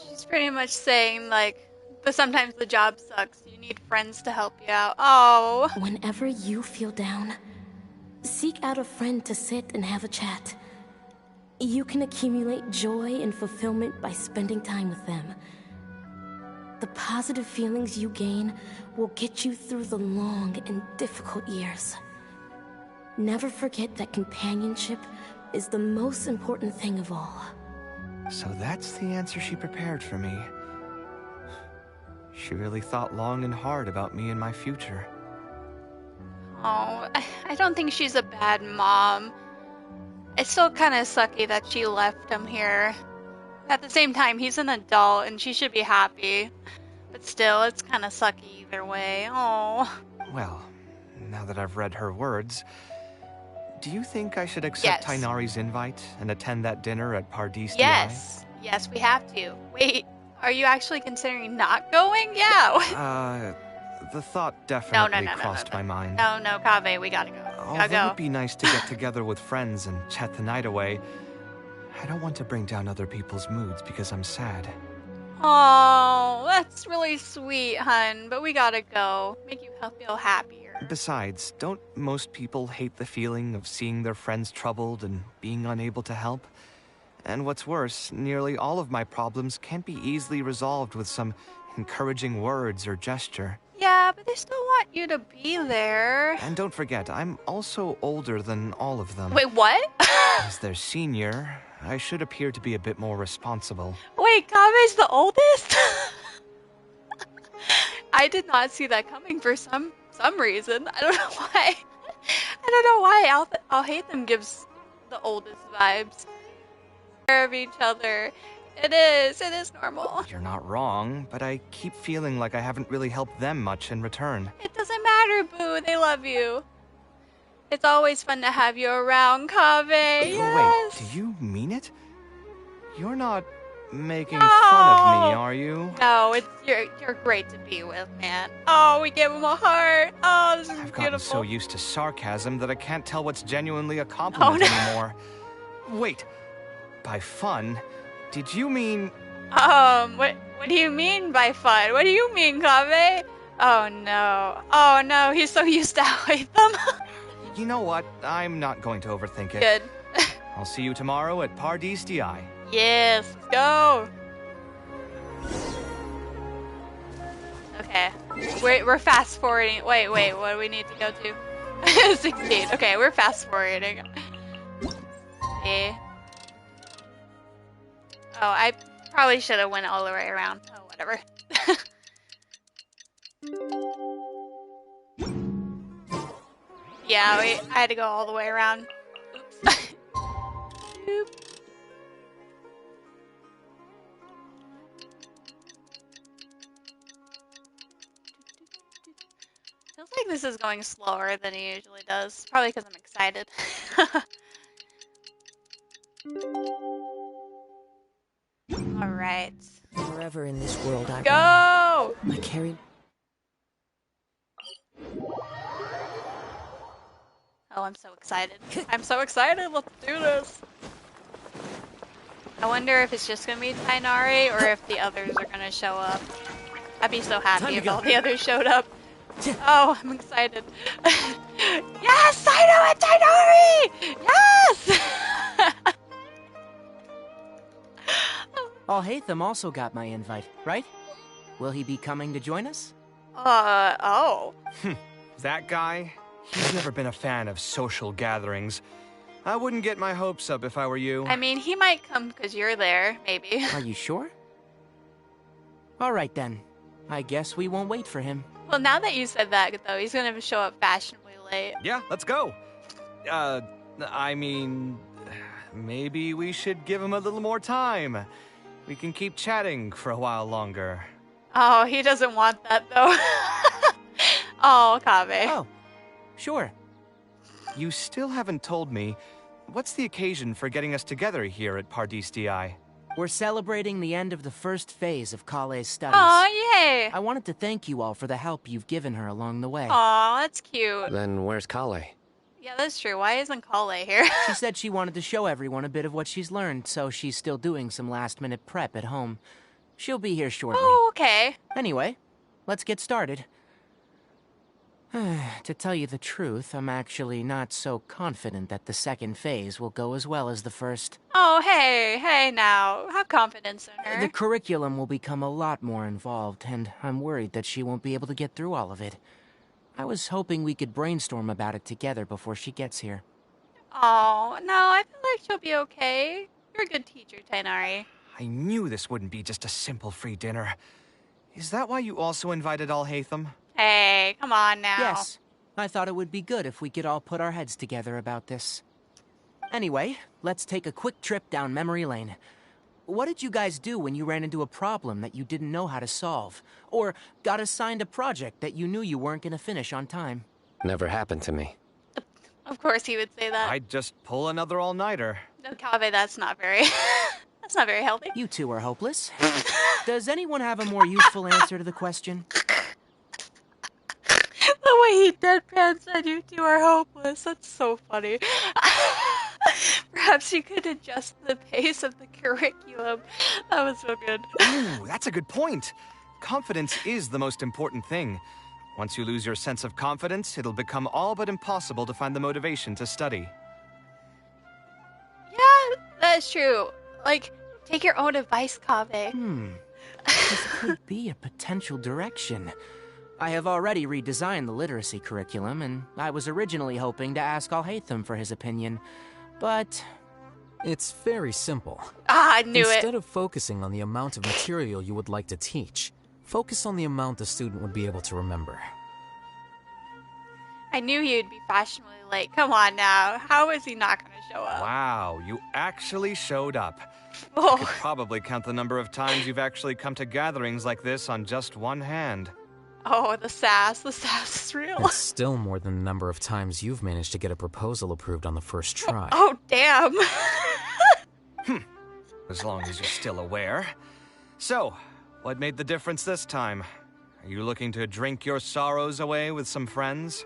She's pretty much saying, like, but sometimes the job sucks. You need friends to help you out. Oh. Whenever you feel down, seek out a friend to sit and have a chat. You can accumulate joy and fulfillment by spending time with them. The positive feelings you gain will get you through the long and difficult years. Never forget that companionship is the most important thing of all. So that's the answer she prepared for me. She really thought long and hard about me and my future. Oh, I don't think she's a bad mom. It's still kind of sucky that she left him here. At the same time, he's an adult and she should be happy. But still, it's kind of sucky either way. Oh. Well, now that I've read her words, do you think I should accept Yes. Tainari's invite and attend that dinner at Pardis Di? Yes. Yes, we have to. Wait, are you actually considering not going? Yeah. The thought definitely No, crossed my mind. No, Kaveh, we gotta go. We gotta Although go. it'd be nice to get together with friends and chat the night away, I don't want to bring down other people's moods because I'm sad. Oh, that's really sweet, hun. But we gotta go. Make you feel happier. Besides, don't most people hate the feeling of seeing their friends troubled and being unable to help? And what's worse, nearly all of my problems can't be easily resolved with some encouraging words or gesture. Yeah, but they still want you to be there. And don't forget, I'm also older than all of them. Wait, what? As their senior, I should appear to be a bit more responsible. Wait, Kaveh's the oldest? I did not see that coming for some reason. I don't know why. I don't know why Al-Haytham gives the oldest vibes. Care of each other. It is normal. You're not wrong, but I keep feeling like I haven't really helped them much in return. It doesn't matter, Boo. They love you. It's always fun to have you around, Kaveh. Yes. Wait, do you mean it? You're not making fun of me, are you? No, you're great to be with, man. Oh, we gave him a heart. Oh, this is I've beautiful. gotten so used to sarcasm that I can't tell what's genuinely a compliment anymore. Wait, by fun, did you mean... What? What do you mean by fun? What do you mean, Kaveh? Oh no. Oh no, he's so used to Haitham. You know what? I'm not going to overthink it. Good. I'll see you tomorrow at Pardis DI. Yes, let's go. Okay. We're fast forwarding. Wait, what do we need to go to? 16. Okay, we're fast forwarding. Okay. Oh, I probably should have went all the way around. Oh, whatever. Yeah, I had to go all the way around. Oops. Oop. Feels like this is going slower than it usually does. Probably because I'm excited. Alright. Wherever in this world I Go! roam, I carry... Oh, I'm so excited. I'm so excited. Let's do this. I wonder if it's just going to be Tainari or if the others are going to show up. I'd be so happy if all the others showed up. Oh, I'm excited. Yes! I know it, Tainari! Yes! Alhaitham also got my invite, right? Will he be coming to join us? Oh. That guy? He's never been a fan of social gatherings. I wouldn't get my hopes up if I were you. I mean, he might come because you're there, maybe. Are you sure? Alright then. I guess we won't wait for him. Well, now that you said that, though, he's gonna show up fashionably late. Yeah, let's go. I mean, maybe we should give him a little more time. We can keep chatting for a while longer. Oh, he doesn't want that, though. Oh, Kaveh. Oh, sure. You still haven't told me, what's the occasion for getting us together here at Pardis DI? We're celebrating the end of the first phase of Kaveh's studies. Aw, yay! I wanted to thank you all for the help you've given her along the way. Aw, that's cute. Then where's Kaveh? Yeah, that's true. Why isn't Kale here? She said she wanted to show everyone a bit of what she's learned, so she's still doing some last-minute prep at home. She'll be here shortly. Oh, okay. Anyway, let's get started. To tell you the truth, I'm actually not so confident that the second phase will go as well as the first. Oh, hey now. Have confidence in her. The curriculum will become a lot more involved, and I'm worried that she won't be able to get through all of it. I was hoping we could brainstorm about it together before she gets here. Oh, no, I feel like she'll be okay. You're a good teacher, Tainari. I knew this wouldn't be just a simple free dinner. Is that why you also invited Alhaitham? Hey, come on now. Yes. I thought it would be good if we could all put our heads together about this. Anyway, let's take a quick trip down memory lane. What did you guys do when you ran into a problem that you didn't know how to solve? Or got assigned a project that you knew you weren't going to finish on time? Never happened to me. Of course he would say that. I'd just pull another all-nighter. No, Kaveh, that's not very... that's not very healthy. You two are hopeless. Does anyone have a more useful answer to the question? The way he deadpan said you two are hopeless. That's so funny. Perhaps you could adjust the pace of the curriculum. That was so good. Ooh, that's a good point. Confidence is the most important thing. Once you lose your sense of confidence, it'll become all but impossible to find the motivation to study. Yeah, that's true. Like, take your own advice, Kaveh. This could be a potential direction. I have already redesigned the literacy curriculum, and I was originally hoping to ask Alhaitham for his opinion, but... It's very simple. Ah, I knew it. Instead of focusing on the amount of material you would like to teach, focus on the amount the student would be able to remember. I knew you'd be fashionably late. Come on now. How is he not going to show up? Wow, you actually showed up. Oh. I could probably count the number of times you've actually come to gatherings like this on just one hand. Oh, the sass. The sass is real. It's still more than the number of times you've managed to get a proposal approved on the first try. Oh, damn. As long as you're still aware. So, what made the difference this time? Are you looking to drink your sorrows away with some friends?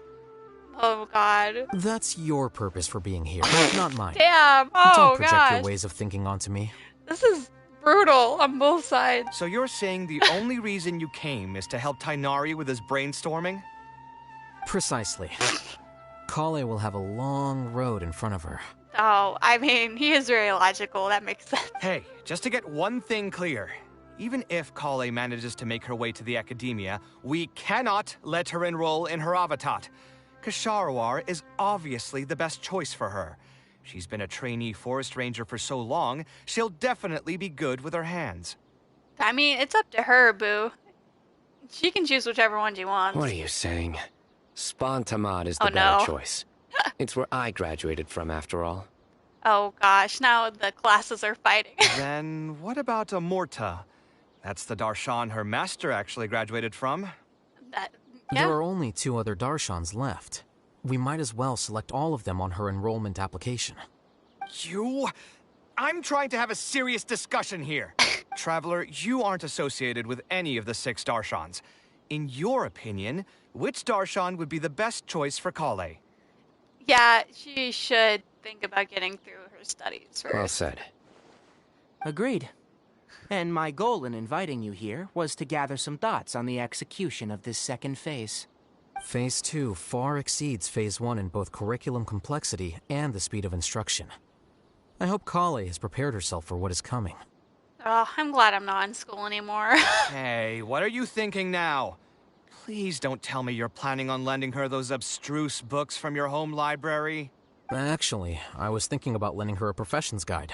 Oh, God. That's your purpose for being here, not mine. Damn. Oh, Don't project gosh. your ways of thinking onto me. This is brutal on both sides. So you're saying the only reason you came is to help Tainari with his brainstorming? Precisely. Kale will have a long road in front of her. Oh, I mean, he is very logical. That makes sense. Hey, just to get one thing clear. Even if Kale manages to make her way to the academia, we cannot let her enroll in her avatat. Kasharawar is obviously the best choice for her. She's been a trainee forest ranger for so long, she'll definitely be good with her hands. I mean, it's up to her, boo. She can choose whichever one she wants. What are you saying? Spontamad is Oh, the better no. choice. It's where I graduated from, after all. Oh gosh, now the classes are fighting. Then what about Amorta? That's the darshan her master actually graduated from. Yeah. There are only 2 other Darshans left. We might as well select all of them on her enrollment application. I'm trying to have a serious discussion here. Traveler, you aren't associated with any of the 6 darshans. In your opinion, which darshan would be the best choice for Kale? Yeah, she should think about getting through her studies first. Well said. Agreed. And my goal in inviting you here was to gather some thoughts on the execution of this second phase. Phase 2 far exceeds Phase 1 in both curriculum complexity and the speed of instruction. I hope Kale has prepared herself for what is coming. Oh, I'm glad I'm not in school anymore. Hey, what are you thinking now? Please don't tell me you're planning on lending her those abstruse books from your home library. Actually, I was thinking about lending her a professions guide.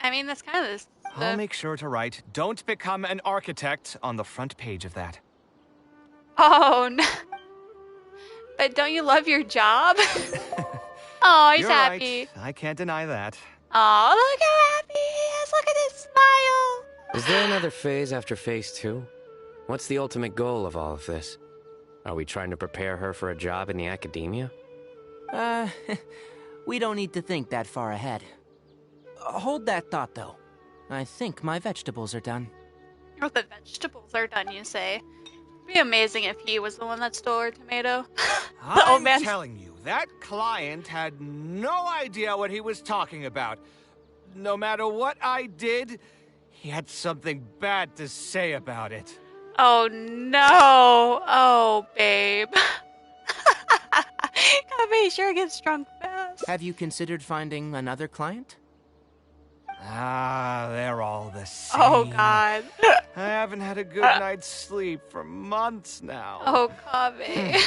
I mean, that's kind of I'll make sure to write, "Don't become an architect" on the front page of that. Oh, no. But don't you love your job? Oh, he's You're happy. right. I can't deny that. Oh, look how happy he is. Look at his smile. Is there another phase after Phase 2? What's the ultimate goal of all of this? Are we trying to prepare her for a job in the academia? We don't need to think that far ahead. Hold that thought, though. I think my vegetables are done. Oh, the vegetables are done, you say. It'd be amazing if he was the one that stole her tomato. The old I'm man. telling you, that client had no idea what he was talking about. No matter what I did, he had something bad to say about it. Oh, no. Oh, babe. Kaveh sure gets drunk fast. Have you considered finding another client? They're all the same. Oh, God. I haven't had a good night's sleep for months now. Oh, Kaveh.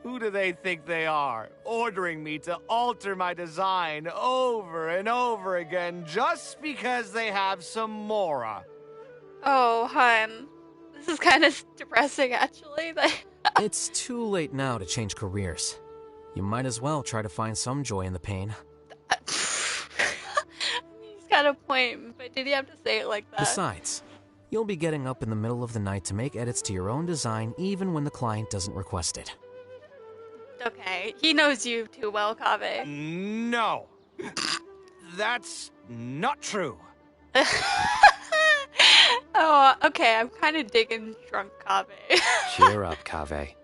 Who do they think they are, ordering me to alter my design over and over again just because they have some Mora? Oh, hun. This is kind of depressing, actually. It's too late now to change careers. You might as well try to find some joy in the pain. He's got a point, but did he have to say it like that? Besides, you'll be getting up in the middle of the night to make edits to your own design even when the client doesn't request it. Okay, he knows you too well, Kaveh. No. That's not true. Oh, okay, I'm kind of digging drunk Kaveh. Cheer up, Kaveh.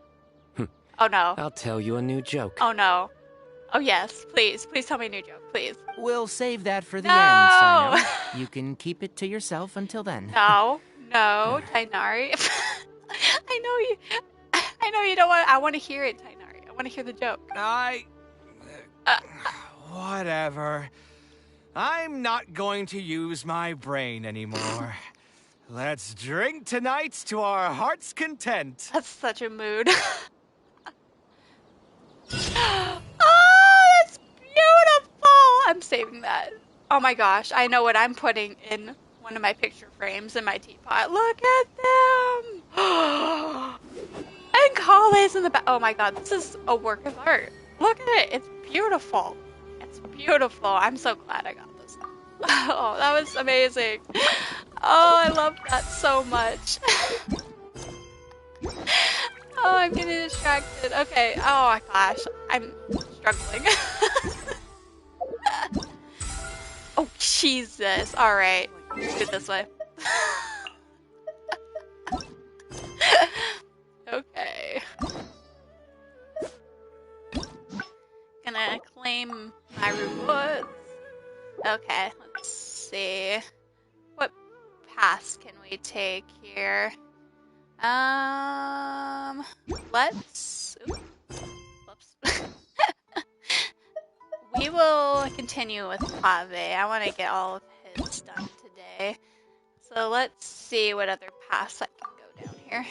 Oh, no. I'll tell you a new joke. Oh, no. Oh, yes, please. Please tell me a new joke, please. We'll save that for the No! end, Sino. You can keep it to yourself until then. No, Tainari. I know you don't want. I want to hear it, Tainari. I want to hear the joke. Whatever. I'm not going to use my brain anymore. Let's drink tonight to our heart's content. That's such a mood. Oh, that's beautiful. I'm saving that. Oh my gosh, I know what I'm putting in one of my picture frames in my teapot. Look at them. And Kale's in the back. Oh my god, this is a work of art. Look at it. It's beautiful. It's beautiful. I'm so glad I got this. Oh, that was amazing. Oh, I love that so much. Oh, I'm getting distracted. Okay. Oh my gosh. I'm struggling. Oh, Jesus. Alright. Let's do it this way. Okay. Gonna claim my rewards. Okay, let's see. paths can we take here? Let's... Whoops. We will continue with Kaveh. I want to get all of his done today. So let's see what other paths I can go down here.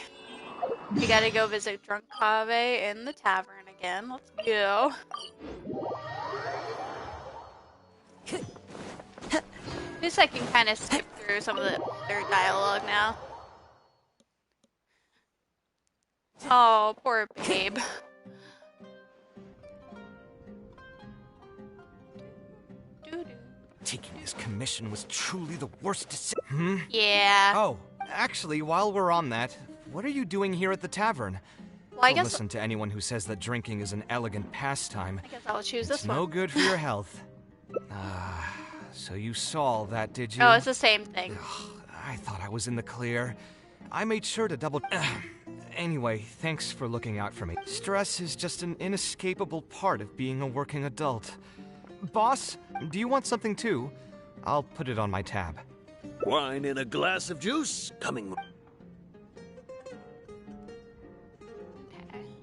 We gotta go visit Drunk Kaveh in the tavern again. Let's go. At least I can kind of skip through some of their dialogue now. Oh, poor babe. Taking this commission was truly the worst decision. Yeah. Oh, actually, while we're on that, what are you doing here at the tavern? Well, I Don't guess listen to anyone who says that drinking is an elegant pastime. I guess I'll choose It's this one. no good for your health. So you saw all that, did you? Oh, it's the same thing. I thought I was in the clear. I made sure to double... Anyway, thanks for looking out for me. Stress is just an inescapable part of being a working adult. Boss, do you want something too? I'll put it on my tab. Wine and a glass of juice coming.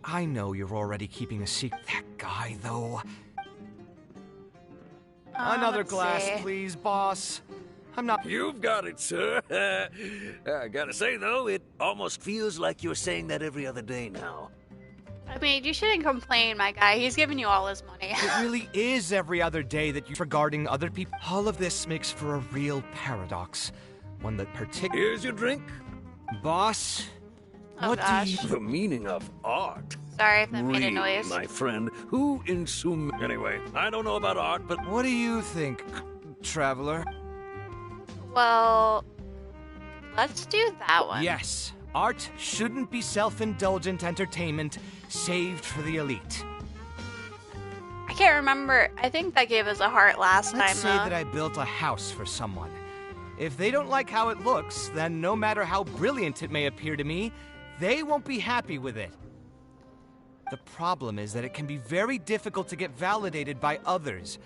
I know you're already keeping a secret. That guy, though. Another glass, please, boss. I'm not... You've got it, sir. I gotta say, though, it almost feels like you're saying that every other day now. I mean, you shouldn't complain, my guy. He's giving you all his money. It really is every other day that you're regarding other people. All of this makes for a real paradox. One that Here's your drink. Boss, Oh, what gosh. do you... The meaning of art. Sorry if that made a Read, noise. my friend. Who in sum... Anyway, I don't know about art, but... What do you think, traveler? Well, let's do that one. Yes, art shouldn't be self-indulgent entertainment saved for the elite. I can't remember. I think that gave us a heart last Let's time, say though. that I built a house for someone. If they don't like how it looks, then no matter how brilliant it may appear to me, they won't be happy with it. The problem is that it can be very difficult to get validated by others.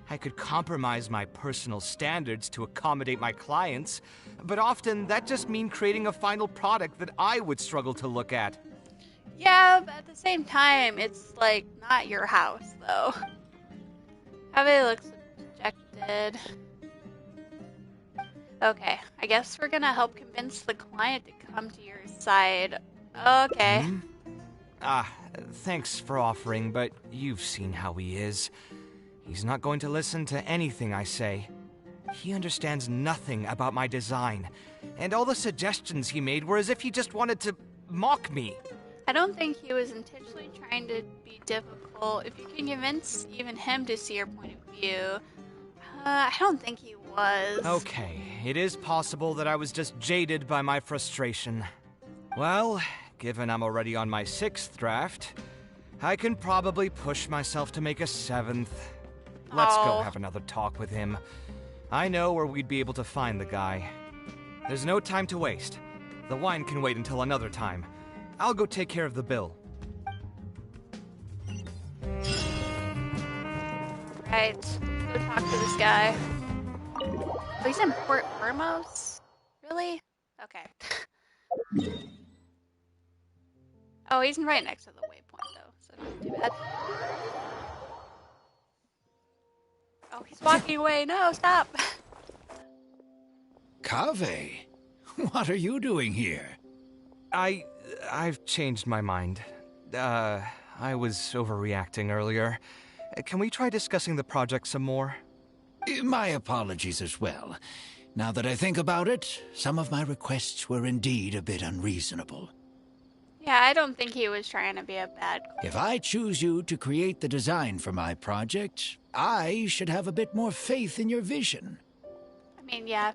I could compromise my personal standards to accommodate my clients, but often that just means creating a final product that I would struggle to look at. Yeah, but at the same time, it's like not your house, though. Kaveh looks dejected. Okay, I guess we're gonna help convince the client to come to your side. Okay. Thanks for offering, but you've seen how he is. He's not going to listen to anything I say. He understands nothing about my design, and all the suggestions he made were as if he just wanted to mock me. I don't think he was intentionally trying to be difficult. If you can convince even him to see your point of view, I don't think he was. Okay, it is possible that I was just jaded by my frustration. Well, given I'm already on my 6th draft, I can probably push myself to make a 7th. Let's go have another talk with him. I know where we'd be able to find the guy. There's no time to waste. The wine can wait until another time. I'll go take care of the bill. Right, let's go talk to this guy. Oh, he's in Port Hermos? Really? Okay. Oh, he's right next to the waypoint, though, so not too bad. Oh, he's walking away. No, stop. Kaveh, what are you doing here? I've changed my mind. I was overreacting earlier. Can we try discussing the project some more? My apologies as well. Now that I think about it, some of my requests were indeed a bit unreasonable. Yeah, I don't think he was trying to be a bad guy. If I choose you to create the design for my project, I should have a bit more faith in your vision. I mean, yeah,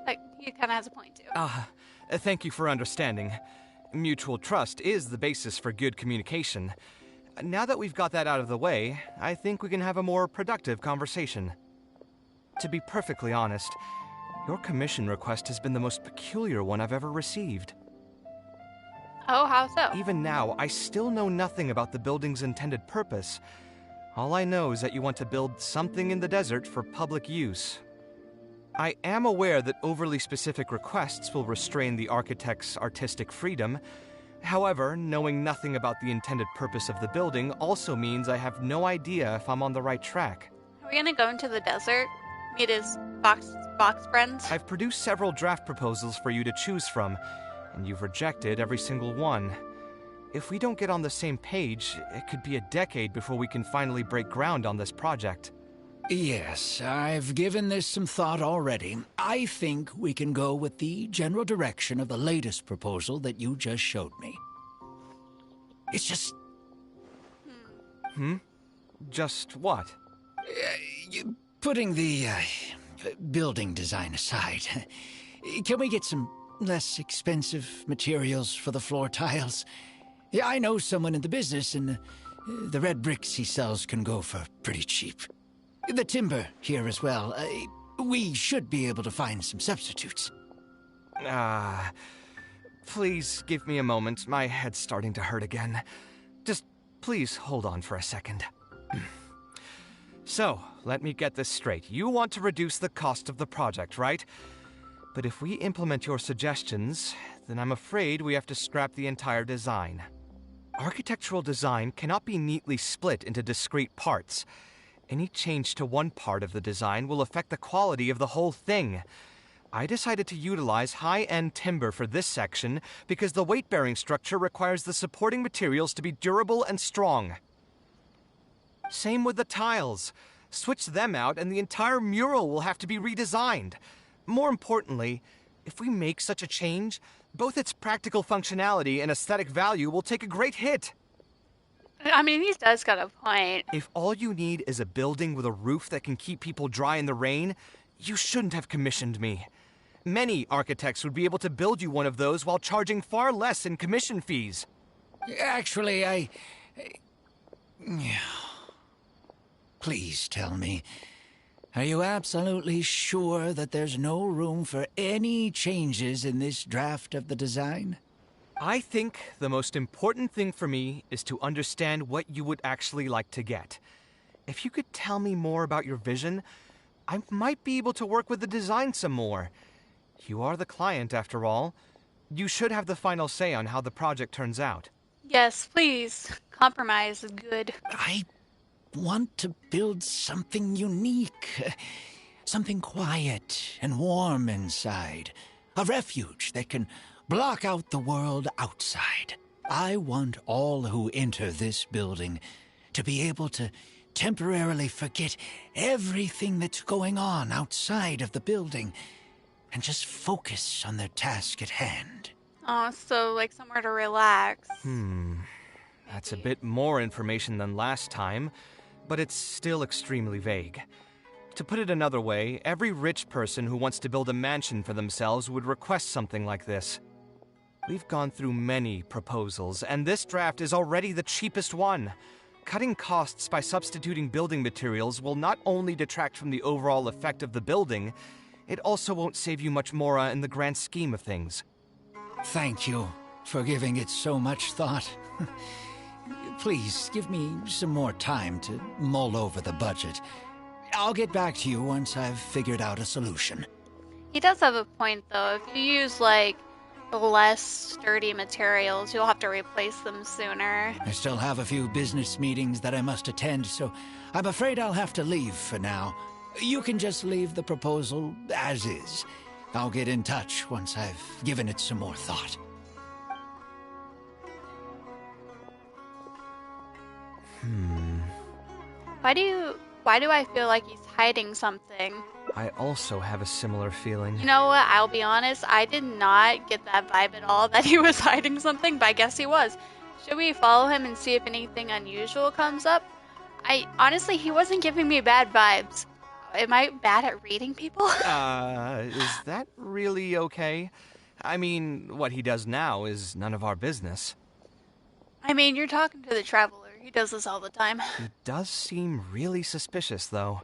like, he kind of has a point, too. Thank you for understanding. Mutual trust is the basis for good communication. Now that we've got that out of the way, I think we can have a more productive conversation. To be perfectly honest, your commission request has been the most peculiar one I've ever received. Oh, how so? Even now, I still know nothing about the building's intended purpose. All I know is that you want to build something in the desert for public use. I am aware that overly specific requests will restrain the architect's artistic freedom. However, knowing nothing about the intended purpose of the building also means I have no idea if I'm on the right track. Are we gonna go into the desert? Meet his box friends? I've produced several draft proposals for you to choose from, and you've rejected every single one. If we don't get on the same page, it could be a decade before we can finally break ground on this project. Yes, I've given this some thought already. I think we can go with the general direction of the latest proposal that you just showed me. It's just... Just what? Putting the building design aside, can we get some less expensive materials for the floor tiles? Yeah, I know someone in the business, and the red bricks he sells can go for pretty cheap. The timber here as well. We should be able to find some substitutes. Please give me a moment. My head's starting to hurt again. Just please hold on for a second. So, let me get this straight. You want to reduce the cost of the project, right? But if we implement your suggestions, then I'm afraid we have to scrap the entire design. Architectural design cannot be neatly split into discrete parts. Any change to one part of the design will affect the quality of the whole thing. I decided to utilize high-end timber for this section because the weight-bearing structure requires the supporting materials to be durable and strong. Same with the tiles. Switch them out and the entire mural will have to be redesigned. More importantly, if we make such a change, both its practical functionality and aesthetic value will take a great hit. I mean, he does got a point. If all you need is a building with a roof that can keep people dry in the rain, you shouldn't have commissioned me. Many architects would be able to build you one of those while charging far less in commission fees. Actually, Please tell me, are you absolutely sure that there's no room for any changes in this draft of the design? I think the most important thing for me is to understand what you would actually like to get. If you could tell me more about your vision, I might be able to work with the design some more. You are the client, after all. You should have the final say on how the project turns out. Yes, please. Compromise is good. I want to build something unique. Something quiet and warm inside. A refuge that can block out the world outside. I want all who enter this building to be able to temporarily forget everything that's going on outside of the building and just focus on their task at hand. Oh, so like somewhere to relax. That's a bit more information than last time, but it's still extremely vague. To put it another way, every rich person who wants to build a mansion for themselves would request something like this. We've gone through many proposals, and this draft is already the cheapest one. Cutting costs by substituting building materials will not only detract from the overall effect of the building, it also won't save you much more in the grand scheme of things. Thank you for giving it so much thought. Please, give me some more time to mull over the budget. I'll get back to you once I've figured out a solution. He does have a point, though. If you use, like, less sturdy materials, you'll have to replace them sooner. I still have a few business meetings that I must attend, so I'm afraid I'll have to leave for now. You can just leave the proposal as is. I'll get in touch once I've given it some more thought. Why do I feel like he's hiding something? I also have a similar feeling. You know what? I'll be honest. I did not get that vibe at all that he was hiding something, but I guess he was. Should we follow him and see if anything unusual comes up? Honestly, he wasn't giving me bad vibes. Am I bad at reading people? Is that really okay? I mean, what he does now is none of our business. I mean, you're talking to the traveler. He does this all the time. He does seem really suspicious, though.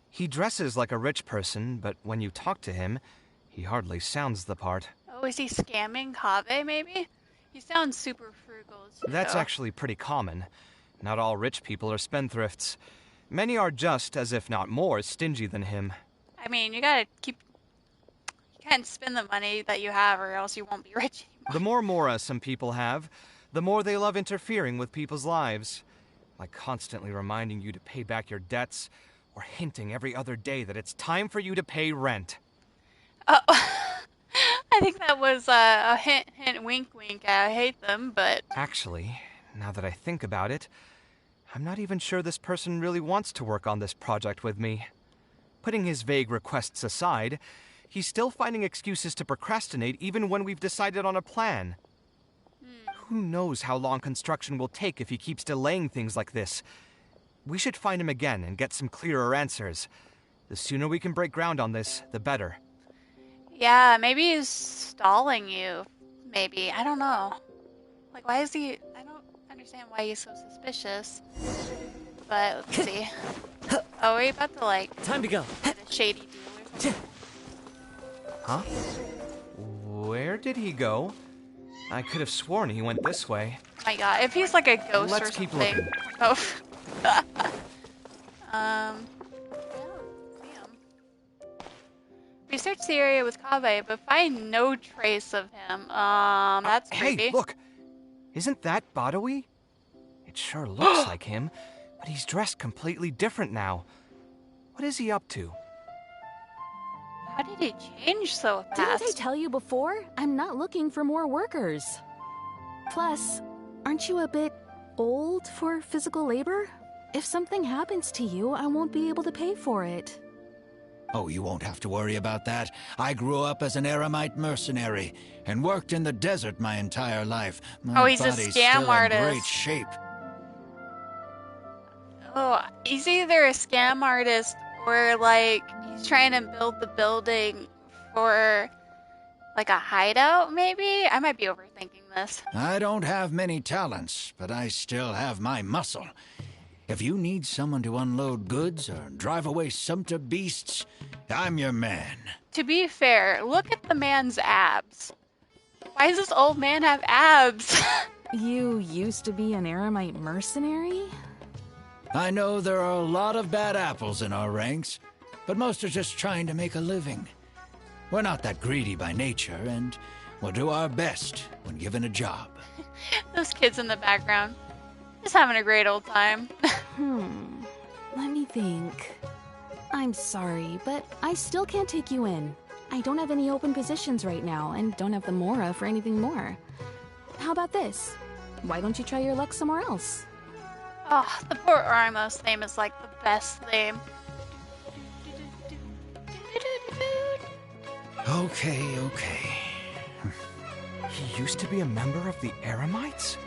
He dresses like a rich person, but when you talk to him, he hardly sounds the part. Oh, is he scamming Kaveh, maybe? He sounds super frugal, too. That's actually pretty common. Not all rich people are spendthrifts. Many are just, as if not more, stingy than him. I mean, you gotta keep can't spend the money that you have or else you won't be rich anymore. The more mora some people have, the more they love interfering with people's lives. Like constantly reminding you to pay back your debts, or hinting every other day that it's time for you to pay rent. Oh, I think that was a hint, hint, wink, wink. I hate them, but... Actually, now that I think about it, I'm not even sure this person really wants to work on this project with me. Putting his vague requests aside, he's still finding excuses to procrastinate even when we've decided on a plan. Who knows how long construction will take if he keeps delaying things like this? We should find him again and get some clearer answers. The sooner we can break ground on this, the better. Yeah, maybe he's stalling you. Maybe. I don't know. Like, why is he... I don't understand why he's so suspicious. But, let's see. Oh, are you about to, like... Time to go. Get a shady deal or something? Huh? Where did he go? I could have sworn he went this way. Oh my god, if he's like a ghost Let's or keep something. looking. Oh. I don't see him. Research the area with Kaveh, but find no trace of him. That's creepy. Hey, look! Isn't that Badawi? It sure looks like him, but he's dressed completely different now. What is he up to? How did he change so Didn't fast? I tell you before? I'm not looking for more workers. Plus, aren't you a bit old for physical labor? If something happens to you, I won't be able to pay for it. Oh, you won't have to worry about that. I grew up as an Eremite mercenary and worked in the desert my entire life. My Oh, he's a body's scam still artist. in great shape. Oh, he's either a scam artist or like he's trying to build the building for like a hideout, maybe? I might be overthinking this. I don't have many talents, but I still have my muscle. If you need someone to unload goods or drive away sumpter beasts, I'm your man. To be fair, look at the man's abs. Why does this old man have abs? You used to be an Eremite mercenary? I know there are a lot of bad apples in our ranks, but most are just trying to make a living. We're not that greedy by nature, and we'll do our best when given a job. Those kids in the background. Just having a great old time. Let me think. I'm sorry, but I still can't take you in. I don't have any open positions right now, and don't have the Mora for anything more. How about this? Why don't you try your luck somewhere else? Oh, the poor Orimo's name is like the best name. Okay. He used to be a member of the Eremites?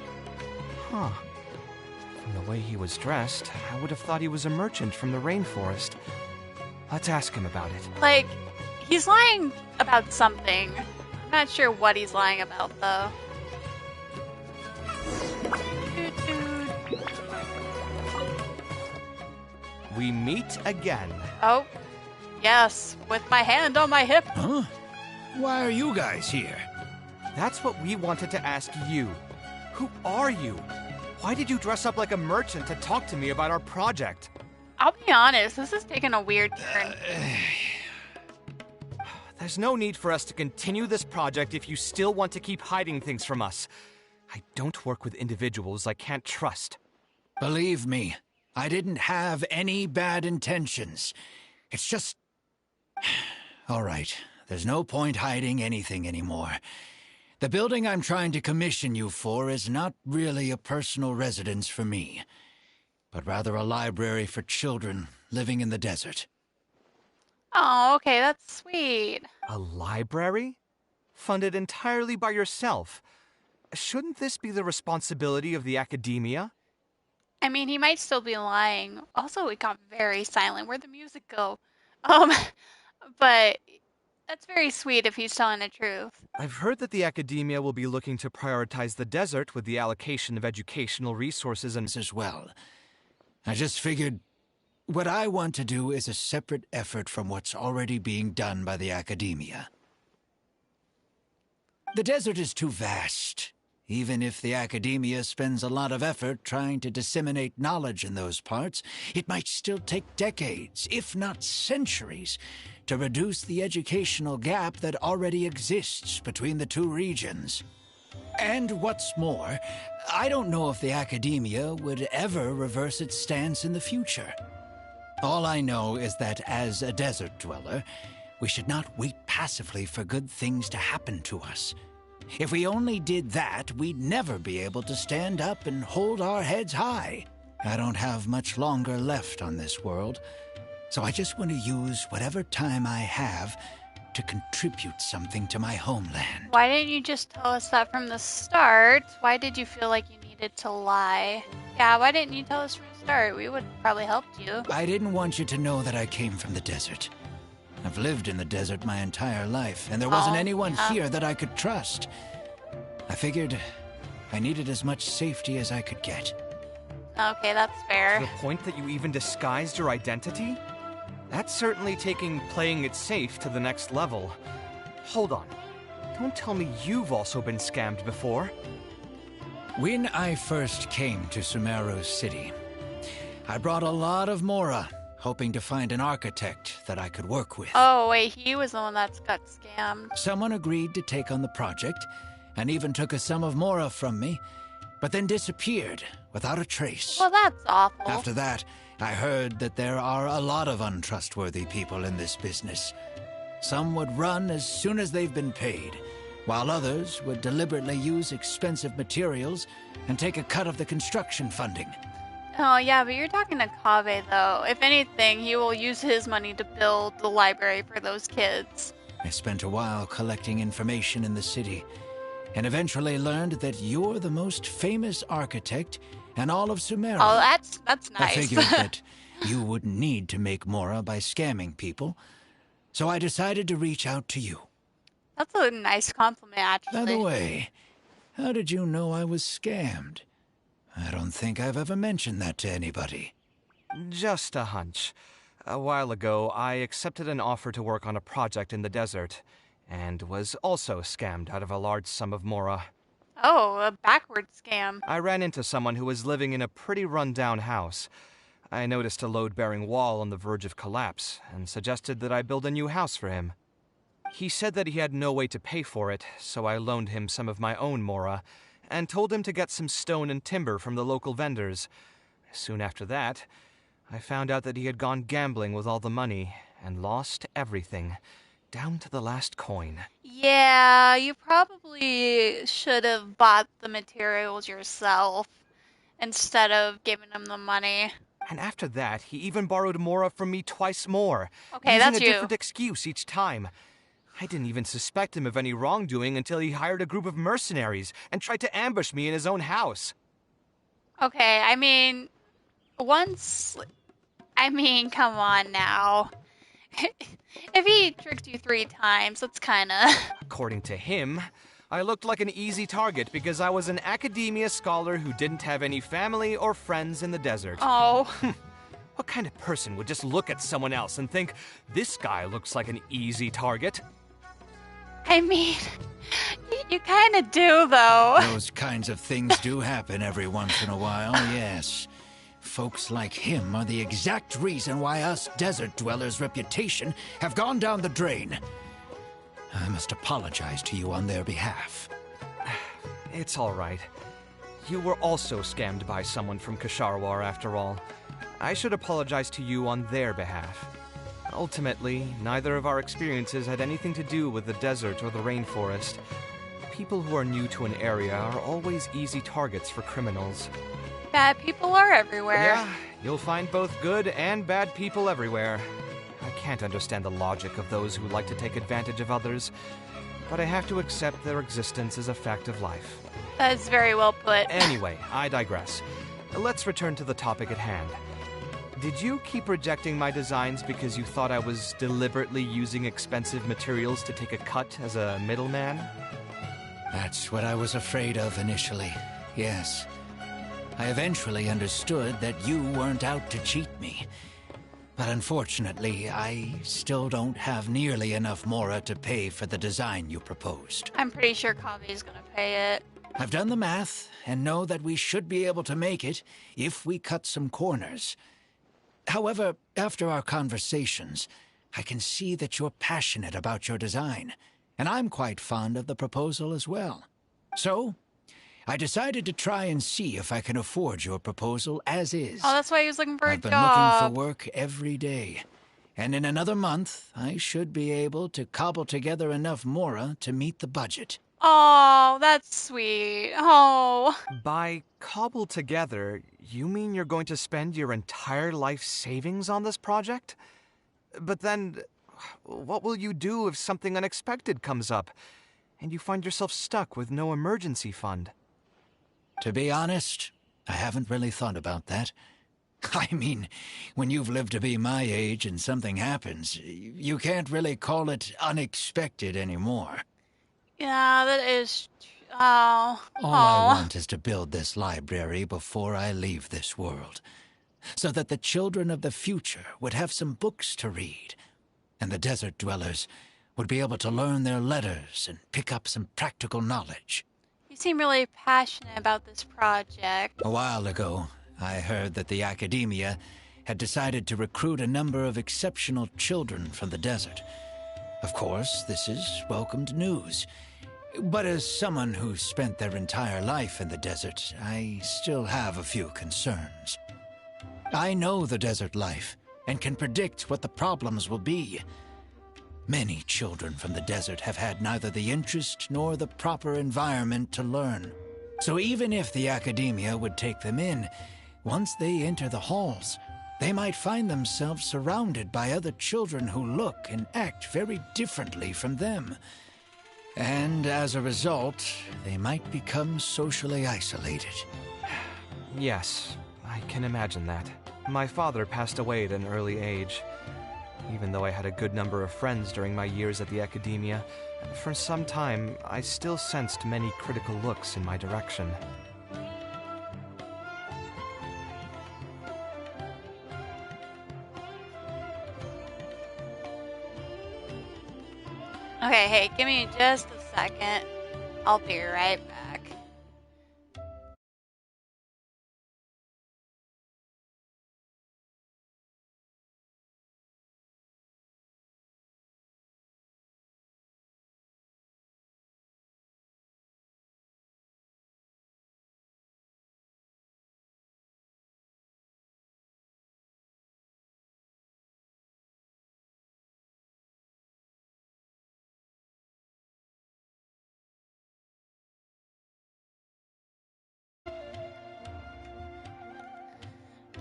Huh. From the way he was dressed, I would have thought he was a merchant from the rainforest. Let's ask him about it. Like, he's lying about something. I'm not sure what he's lying about, though. We meet again. Oh, yes, with my hand on my hip. Huh? Why are you guys here? That's what we wanted to ask you. Who are you? Why did you dress up like a merchant to talk to me about our project? I'll be honest, this is taking a weird turn. There's no need for us to continue this project if you still want to keep hiding things from us. I don't work with individuals I can't trust. Believe me, I didn't have any bad intentions. It's just... All right, there's no point hiding anything anymore. The building I'm trying to commission you for is not really a personal residence for me, but rather a library for children living in the desert. Oh, okay, that's sweet. A library? Funded entirely by yourself? Shouldn't this be the responsibility of the academia? I mean, he might still be lying. Also, it got very silent. Where'd the music go? But that's very sweet if he's telling the truth. I've heard that the academia will be looking to prioritize the desert with the allocation of educational resources and as well. I just figured what I want to do is a separate effort from what's already being done by the academia. The desert is too vast. Even if the academia spends a lot of effort trying to disseminate knowledge in those parts, it might still take decades, if not centuries, to reduce the educational gap that already exists between the two regions. And what's more, I don't know if the academia would ever reverse its stance in the future. All I know is that as a desert dweller, we should not wait passively for good things to happen to us. If we only did that, we'd never be able to stand up and hold our heads high. I don't have much longer left on this world, so I just want to use whatever time I have to contribute something to my homeland. Why didn't you just tell us that from the start? Why did you feel like you needed to lie? Yeah, why didn't you tell us from the start? We would have probably helped you. I didn't want you to know that I came from the desert. I've lived in the desert my entire life, and there wasn't anyone here that I could trust. I figured I needed as much safety as I could get. Okay, that's fair. To the point that you even disguised your identity? That's certainly taking playing it safe to the next level. Hold on. Don't tell me you've also been scammed before. When I first came to Sumeru City, I brought a lot of Mora, hoping to find an architect that I could work with. Oh, wait, he was the one that got scammed. Someone agreed to take on the project, and even took a sum of Mora from me, but then disappeared without a trace. Well, that's awful. After that, I heard that there are a lot of untrustworthy people in this business. Some would run as soon as they've been paid, while others would deliberately use expensive materials and take a cut of the construction funding. Oh, yeah, but you're talking to Kaveh, though. If anything, he will use his money to build the library for those kids. I spent a while collecting information in the city, and eventually learned that you're the most famous architect in all of Sumeru. Oh, that's nice. I figured that you wouldn't need to make Mora by scamming people, so I decided to reach out to you. That's a nice compliment, actually. By the way, how did you know I was scammed? I don't think I've ever mentioned that to anybody. Just a hunch. A while ago, I accepted an offer to work on a project in the desert, and was also scammed out of a large sum of Mora. Oh, a backward scam. I ran into someone who was living in a pretty run-down house. I noticed a load-bearing wall on the verge of collapse, and suggested that I build a new house for him. He said that he had no way to pay for it, so I loaned him some of my own Mora, and told him to get some stone and timber from the local vendors. Soon after that, I found out that he had gone gambling with all the money, and lost everything, down to the last coin. Yeah, you probably should have bought the materials yourself instead of giving him the money. And after that, he even borrowed Mora from me twice more, Okay, using that's a you. different excuse each time. I didn't even suspect him of any wrongdoing until he hired a group of mercenaries and tried to ambush me in his own house. Okay, I mean, come on now. If he tricked you 3 times, that's kinda... According to him, I looked like an easy target because I was an academia scholar who didn't have any family or friends in the desert. Oh. What kind of person would just look at someone else and think, this guy looks like an easy target? I mean, you kinda do, though. Those kinds of things do happen every once in a while, yes. Folks like him are the exact reason why us desert dwellers' reputation have gone down the drain. I must apologize to you on their behalf. It's all right. You were also scammed by someone from Kasharwar, after all. I should apologize to you on their behalf. Ultimately, neither of our experiences had anything to do with the desert or the rainforest. People who are new to an area are always easy targets for criminals. Bad people are everywhere. Yeah, you'll find both good and bad people everywhere. I can't understand the logic of those who like to take advantage of others, but I have to accept their existence as a fact of life. That is very well put. Anyway, I digress. Let's return to the topic at hand. Did you keep rejecting my designs because you thought I was deliberately using expensive materials to take a cut as a middleman? That's what I was afraid of initially, yes. I eventually understood that you weren't out to cheat me. But unfortunately, I still don't have nearly enough Mora to pay for the design you proposed. I'm pretty sure Kaveh's gonna pay it. I've done the math and know that we should be able to make it if we cut some corners. However, after our conversations, I can see that you're passionate about your design, and I'm quite fond of the proposal as well. So, I decided to try and see if I can afford your proposal as is. Oh, that's why he was looking for a I've been job. looking for work every day, and in another month, I should be able to cobble together enough mora to meet the budget. Oh, that's sweet. Oh. By cobble together, you mean you're going to spend your entire life savings on this project? But then, what will you do if something unexpected comes up, and you find yourself stuck with no emergency fund? To be honest, I haven't really thought about that. I mean, when you've lived to be my age and something happens, you can't really call it unexpected anymore. Yeah, that is... Oh. All I want is to build this library before I leave this world, so that the children of the future would have some books to read, and the desert dwellers would be able to learn their letters and pick up some practical knowledge. You seem really passionate about this project. A while ago, I heard that the academia had decided to recruit a number of exceptional children from the desert. Of course, this is welcomed news. But as someone who's spent their entire life in the desert, I still have a few concerns. I know the desert life, and can predict what the problems will be. Many children from the desert have had neither the interest nor the proper environment to learn. So even if the academia would take them in, once they enter the halls, they might find themselves surrounded by other children who look and act very differently from them. And as a result, they might become socially isolated. Yes, I can imagine that. My father passed away at an early age. Even though I had a good number of friends during my years at the academia, for some time I still sensed many critical looks in my direction. Okay, hey, give me just a second. I'll be right back.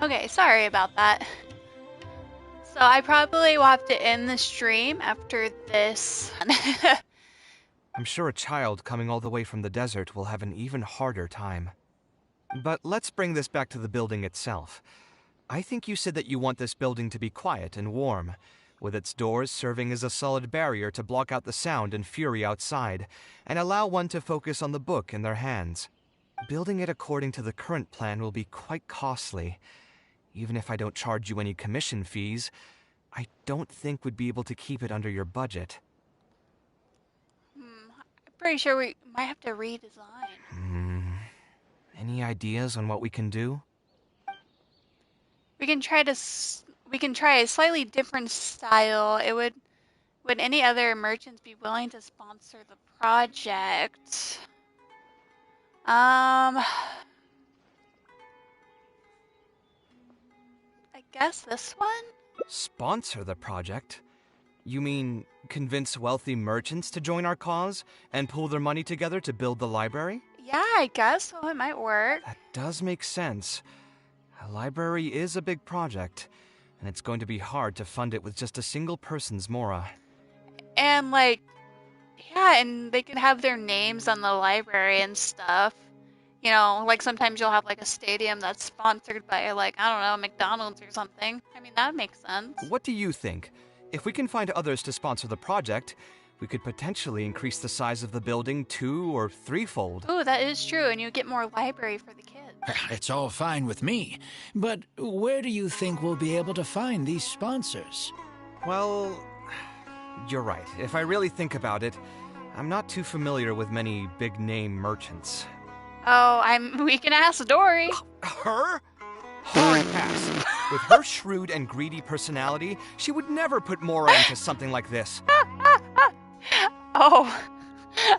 Okay, sorry about that. So I probably will have to end the stream after this. I'm sure a child coming all the way from the desert will have an even harder time. But let's bring this back to the building itself. I think you said that you want this building to be quiet and warm, with its doors serving as a solid barrier to block out the sound and fury outside, and allow one to focus on the book in their hands. Building it according to the current plan will be quite costly. Even if I don't charge you any commission fees, I don't think we'd be able to keep it under your budget. I'm pretty sure we might have to redesign. Any ideas on what we can do? We can try a slightly different style. Would any other merchants be willing to sponsor the project? I guess this one? Sponsor the project? You mean convince wealthy merchants to join our cause and pool their money together to build the library? Yeah, I guess so. It might work. That does make sense. A library is a big project, and it's going to be hard to fund it with just a single person's mora. And yeah, and they can have their names on the library and stuff. You know, sometimes you'll have a stadium that's sponsored by I don't know, McDonald's or something. I mean, that makes sense. What do you think? If we can find others to sponsor the project, we could potentially increase the size of the building 2- or 3-fold. Ooh, that is true, and you get more library for the kids. It's all fine with me, but where do you think we'll be able to find these sponsors? Well, you're right. If I really think about it, I'm not too familiar with many big-name merchants. Oh, we can ask Dory. Her? Hard pass. With her shrewd and greedy personality, she would never put Mora into something like this. Oh,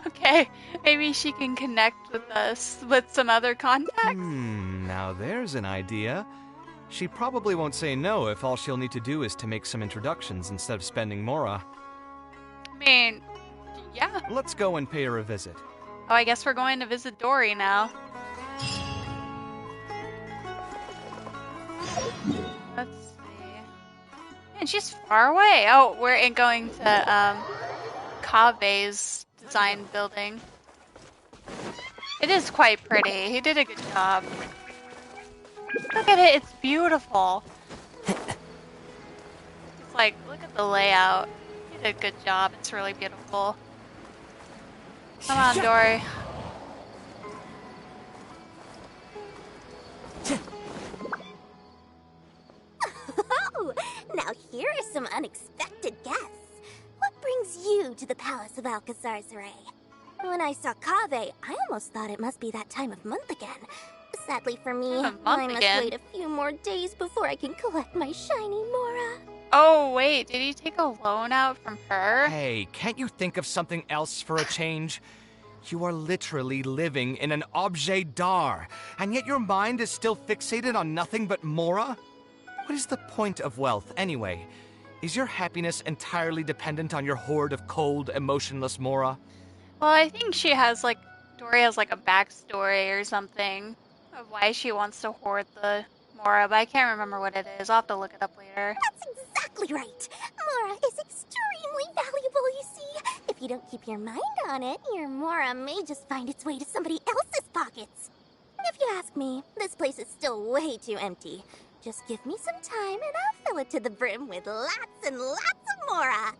okay. Maybe she can connect with us with some other contacts. Now there's an idea. She probably won't say no if all she'll need to do is to make some introductions instead of spending Mora. I mean, yeah. Let's go and pay her a visit. Oh, I guess we're going to visit Dory now. Let's see. And she's far away. Oh, we're going to Kaveh's design building. It is quite pretty. He did a good job. Look at it. It's beautiful. It's like, look at the layout. He did a good job. It's really beautiful. Come on, Dory. Oh, now here are some unexpected guests. What brings you to the Palace of Alcazar's-Ray? When I saw Kaveh, I almost thought it must be that time of month again. Sadly for me, I must wait a few more days before I can collect my shiny Mora. Oh, wait, did he take a loan out from her? Hey, can't you think of something else for a change? You are literally living in an objet d'art, and yet your mind is still fixated on nothing but Mora? What is the point of wealth, anyway? Is your happiness entirely dependent on your hoard of cold, emotionless Mora? Well, I think she has, like, Dory has, like, a backstory or something of why she wants to hoard the Mora, but I can't remember what it is. I'll have to look it up later. That's exactly right. Mora is extremely valuable, you see. If you don't keep your mind on it, your Mora may just find its way to somebody else's pockets. If you ask me, this place is still way too empty. Just give me some time and I'll fill it to the brim with lots and lots of Mora.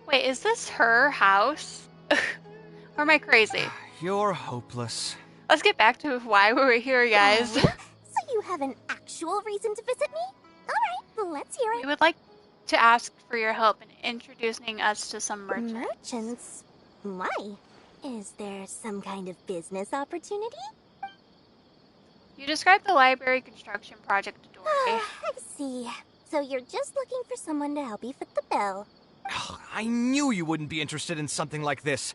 Wait, is this her house? Or am I crazy? You're hopeless. Let's get back to why we were here, guys. So you have an actual reason to visit me? Alright, let's hear it. We would like to ask for your help in introducing us to some merchants. Merchants? Why? Is there some kind of business opportunity? You described the library construction project to Dory. I see. So you're just looking for someone to help you fit the bill. I knew you wouldn't be interested in something like this.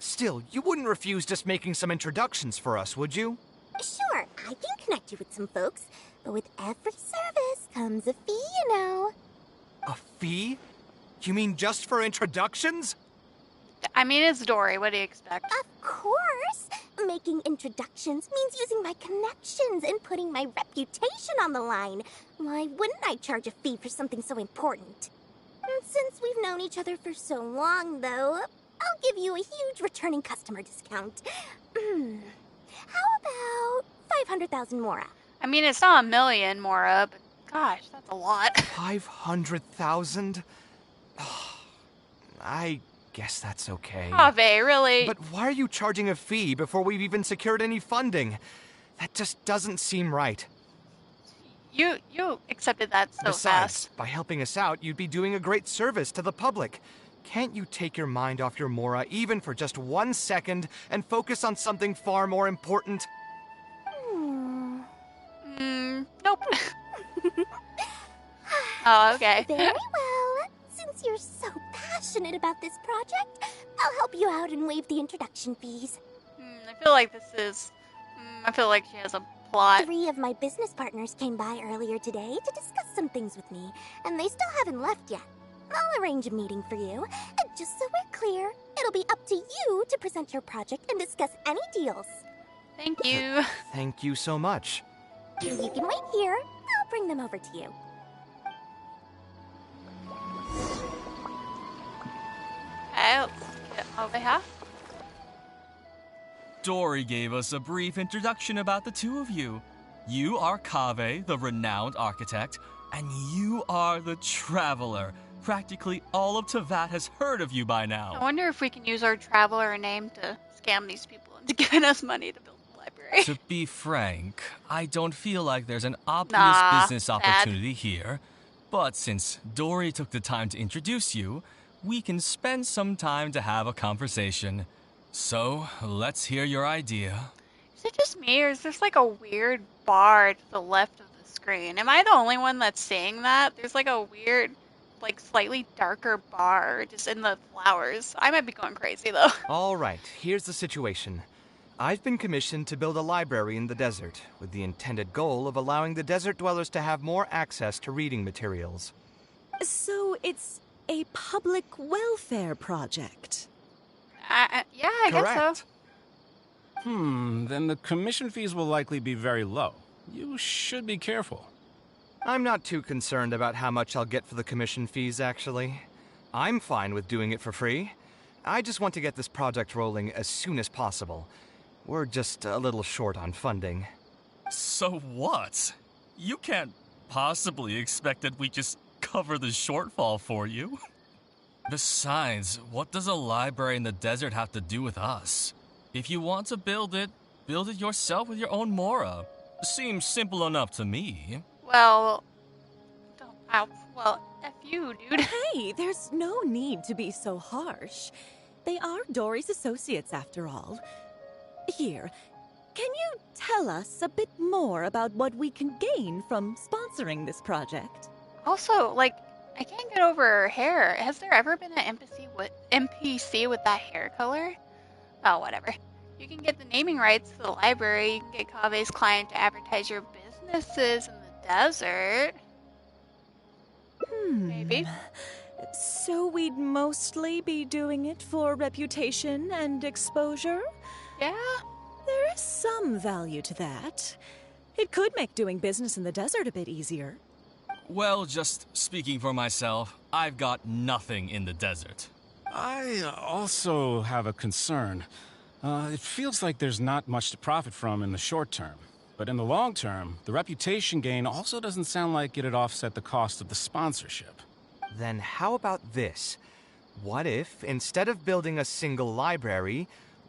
Still, you wouldn't refuse just making some introductions for us, would you? Sure, I can connect you with some folks, but with every service comes a fee, you know. A fee? You mean just for introductions? I mean, it's Dory. What do you expect? Of course! Making introductions means using my connections and putting my reputation on the line. Why wouldn't I charge a fee for something so important? And since we've known each other for so long, though, I'll give you a huge returning customer discount. How about 500,000 Mora? I mean, it's not 1,000,000 Mora, but gosh, that's a lot. 500,000? I guess that's okay. Kaveh, really? But why are you charging a fee before we've even secured any funding? That just doesn't seem right. You accepted that so Besides, fast. by helping us out, you'd be doing a great service to the public. Can't you take your mind off your Mora even for just 1 second and focus on something far more important? Nope. Oh, okay. Very well. Since you're so passionate about this project, I'll help you out and waive the introduction fees. I feel like this is... I feel like she has a plot. 3 of my business partners came by earlier today to discuss some things with me, and they still haven't left yet. I'll arrange a meeting for you. And just so we're clear, it'll be up to you to present your project and discuss any deals. Thank you. Thank you so much. You can wait here. I'll bring them over to you. Okay, let's get over here. Dory gave us a brief introduction about the two of you. You are Kaveh, the renowned architect, and you are the traveler. Practically all of Teyvat has heard of you by I now. wonder if we can use our traveler name to scam these people into giving us money to build the library. To be frank, I don't feel like there's an obvious business bad. opportunity here. But since Dory took the time to introduce you, we can spend some time to have a conversation. So, let's hear your idea. Is it just me, or is there like a weird bar to the left of the screen? Am I the only one that's seeing that? There's like a weird, like slightly darker bar just in the flowers. I might be going crazy though. All right, here's the situation. I've been commissioned to build a library in the desert, with the intended goal of allowing the desert dwellers to have more access to reading materials. So it's a public welfare project? Yeah, I guess Correct. so. Then the commission fees will likely be very low. You should be careful. I'm not too concerned about how much I'll get for the commission fees, actually. I'm fine with doing it for free. I just want to get this project rolling as soon as possible. We're just a little short on funding. So what? You can't possibly expect that we just cover the shortfall for you. Besides, what does a library in the desert have to do with us? If you want to build it yourself with your own Mora. Seems simple enough to me. Well, F you, dude. Hey, there's no need to be so harsh. They are Dory's associates, after all. Here, can you tell us a bit more about what we can gain from sponsoring this project? Also, like, I can't get over her hair. Has there ever been an NPC with that hair color? Oh, whatever. You can get the naming rights to the library. You can get Kaveh's client to advertise your businesses in the desert. Maybe. So we'd mostly be doing it for reputation and exposure? Yeah. There is some value to that. It could make doing business in the desert a bit easier. Well, just speaking for myself, I've got nothing in the desert. I also have a concern. It feels like there's not much to profit from in the short term. But in the long term, the reputation gain also doesn't sound like it'd offset the cost of the sponsorship. Then how about this? What if, instead of building a single library,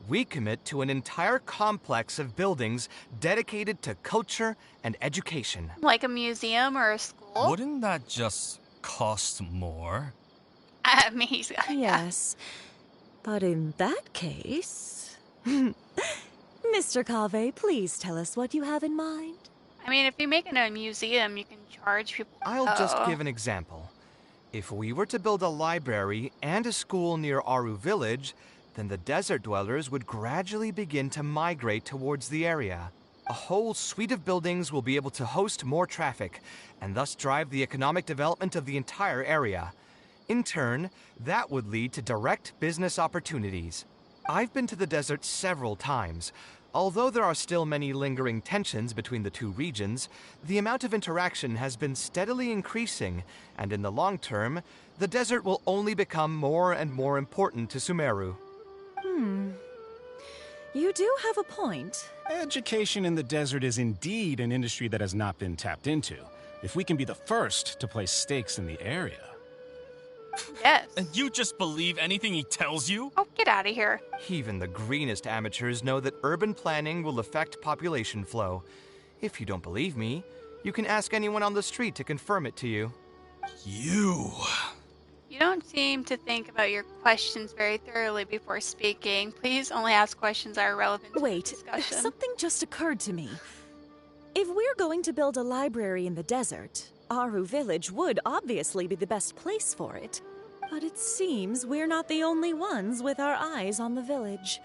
we commit to an entire complex of buildings dedicated to culture and education? Like a museum or a school? Wouldn't that just cost more? I mean, Yes. But in that case... Mr. Kaveh, please tell us what you have in mind. I mean, if you make it a museum, you can charge people. I'll just give an example. If we were to build a library and a school near Aru Village, then the desert dwellers would gradually begin to migrate towards the area. A whole suite of buildings will be able to host more traffic, and thus drive the economic development of the entire area. In turn, that would lead to direct business opportunities. I've been to the desert several times. Although there are still many lingering tensions between the two regions, the amount of interaction has been steadily increasing, and in the long term, the desert will only become more and more important to Sumeru. You do have a point. Education in the desert is indeed an industry that has not been tapped into. If we can be the first to place stakes in the area. Yes. And you just believe anything he tells you? Oh, get out of here. Even the greenest amateurs know that urban planning will affect population flow. If you don't believe me, you can ask anyone on the street to confirm it to you. You don't seem to think about your questions very thoroughly before speaking. Please only ask questions that are relevant to the discussion. Something just occurred to me. If we're going to build a library in the desert, Aru Village would obviously be the best place for it. But it seems we're not the only ones with our eyes on the village.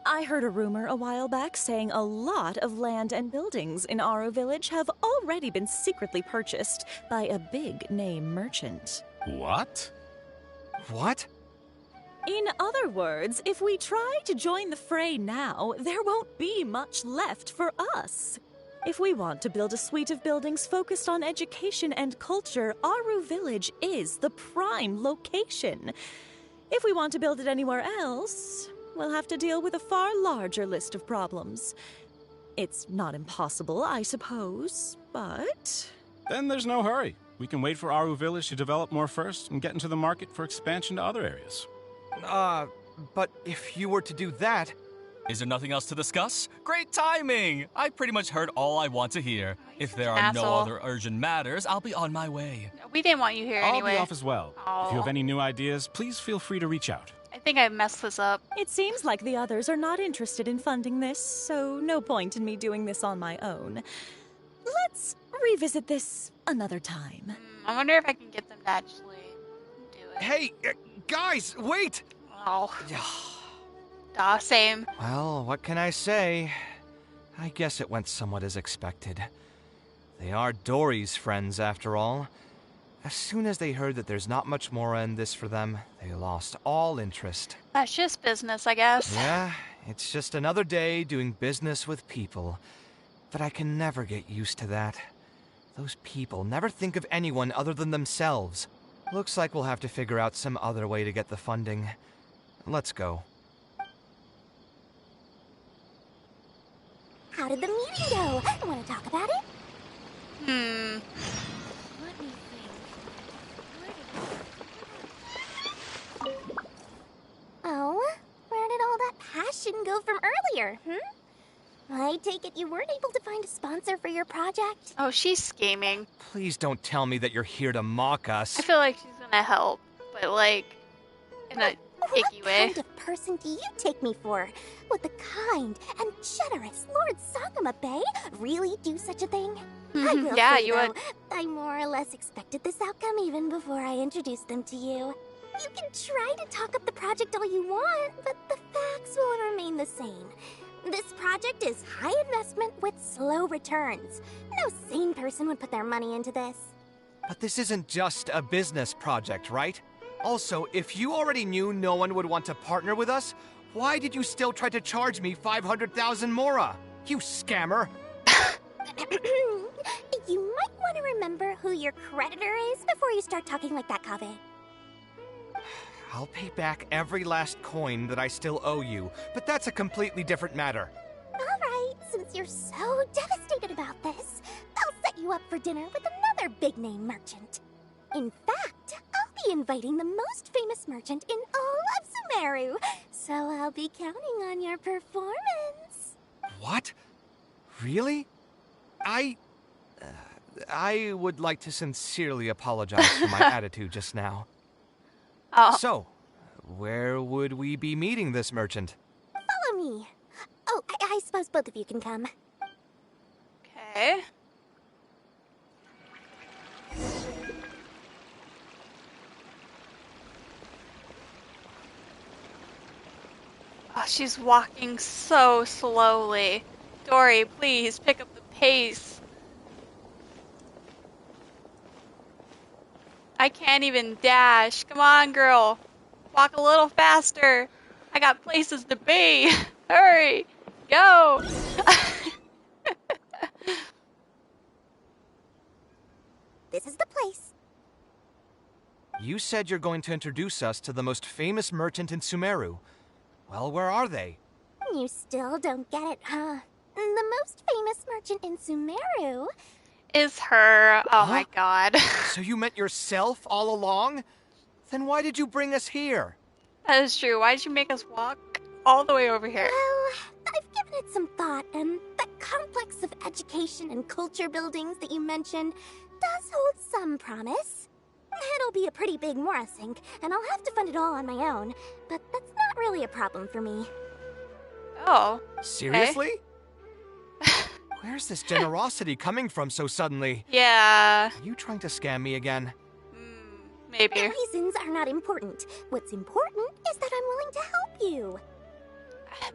I heard a rumor a while back saying a lot of land and buildings in Aru Village have already been secretly purchased by a big-name merchant. What? What? In other words, if we try to join the fray now, there won't be much left for us. If we want to build a suite of buildings focused on education and culture, Aru Village is the prime location. If we want to build it anywhere else, we'll have to deal with a far larger list of problems. It's not impossible, I suppose, but... Then there's no hurry. We can wait for Aru Village to develop more first and get into the market for expansion to other areas. But if you were to do that... Is there nothing else to discuss? Great timing! I pretty much heard all I want to hear. If there are no other urgent matters, I'll be on my way. We didn't want you here anyway. I'll be off as well. Oh. If you have any new ideas, please feel free to reach out. I think I messed this up. It seems like the others are not interested in funding this, so no point in me doing this on my own. Let's revisit this another time. I wonder if I can get them to actually do it. Hey, guys, wait! Oh. Duh, same. Well, what can I say? I guess it went somewhat as expected. They are Dory's friends, after all. As soon as they heard that there's not much more in this for them, they lost all interest. That's just business, I guess. Yeah, it's just another day doing business with people. But I can never get used to that. Those people never think of anyone other than themselves. Looks like we'll have to figure out some other way to get the funding. Let's go. How did the meeting go? Want to talk about it? Let me think. Oh, where did all that passion go from earlier, I take it you weren't able to find a sponsor for your project? Oh, she's scheming. Please don't tell me that you're here to mock us. I feel like she's gonna help, but like, in a icky way. What kind of person do you take me for? Would the kind and generous Lord Sakuma Bay really do such a thing? I will Yeah, say, you though, would. I more or less expected this outcome even before I introduced them to you. You can try to talk up the project all you want, but the facts will remain the same. This project is high investment with slow returns. No sane person would put their money into this. But this isn't just a business project, right? Also, if you already knew no one would want to partner with us, why did you still try to charge me 500,000 mora? You scammer! You might want to remember who your creditor is before you start talking like that, Kaveh. I'll pay back every last coin that I still owe you, but that's a completely different matter. Alright, since you're so devastated about this, I'll set you up for dinner with another big-name merchant. In fact, I'll be inviting the most famous merchant in all of Sumeru, so I'll be counting on your performance. What? Really? I would like to sincerely apologize for my attitude just now. Oh. So, where would we be meeting this merchant? Follow me. Oh, I suppose both of you can come. Okay. Oh, she's walking so slowly. Dory, please pick up the pace. I can't even dash. Come on, girl. Walk a little faster. I got places to be. Hurry. Go. This is the place. You said you're going to introduce us to the most famous merchant in Sumeru. Well, where are they? You still don't get it, huh? The most famous merchant in Sumeru is her. Oh my god. So you meant yourself all along? Then why did you bring us here? That is true. Why did you make us walk all the way over here? Well, I've given it some thought, and that complex of education and culture buildings that you mentioned does hold some promise. It'll be a pretty big Mora sink, and I'll have to fund it all on my own, but that's not really a problem for me. Oh. Seriously? Where's this generosity coming from so suddenly? Yeah. Are you trying to scam me again? Maybe. The reasons are not important. What's important is that I'm willing to help you.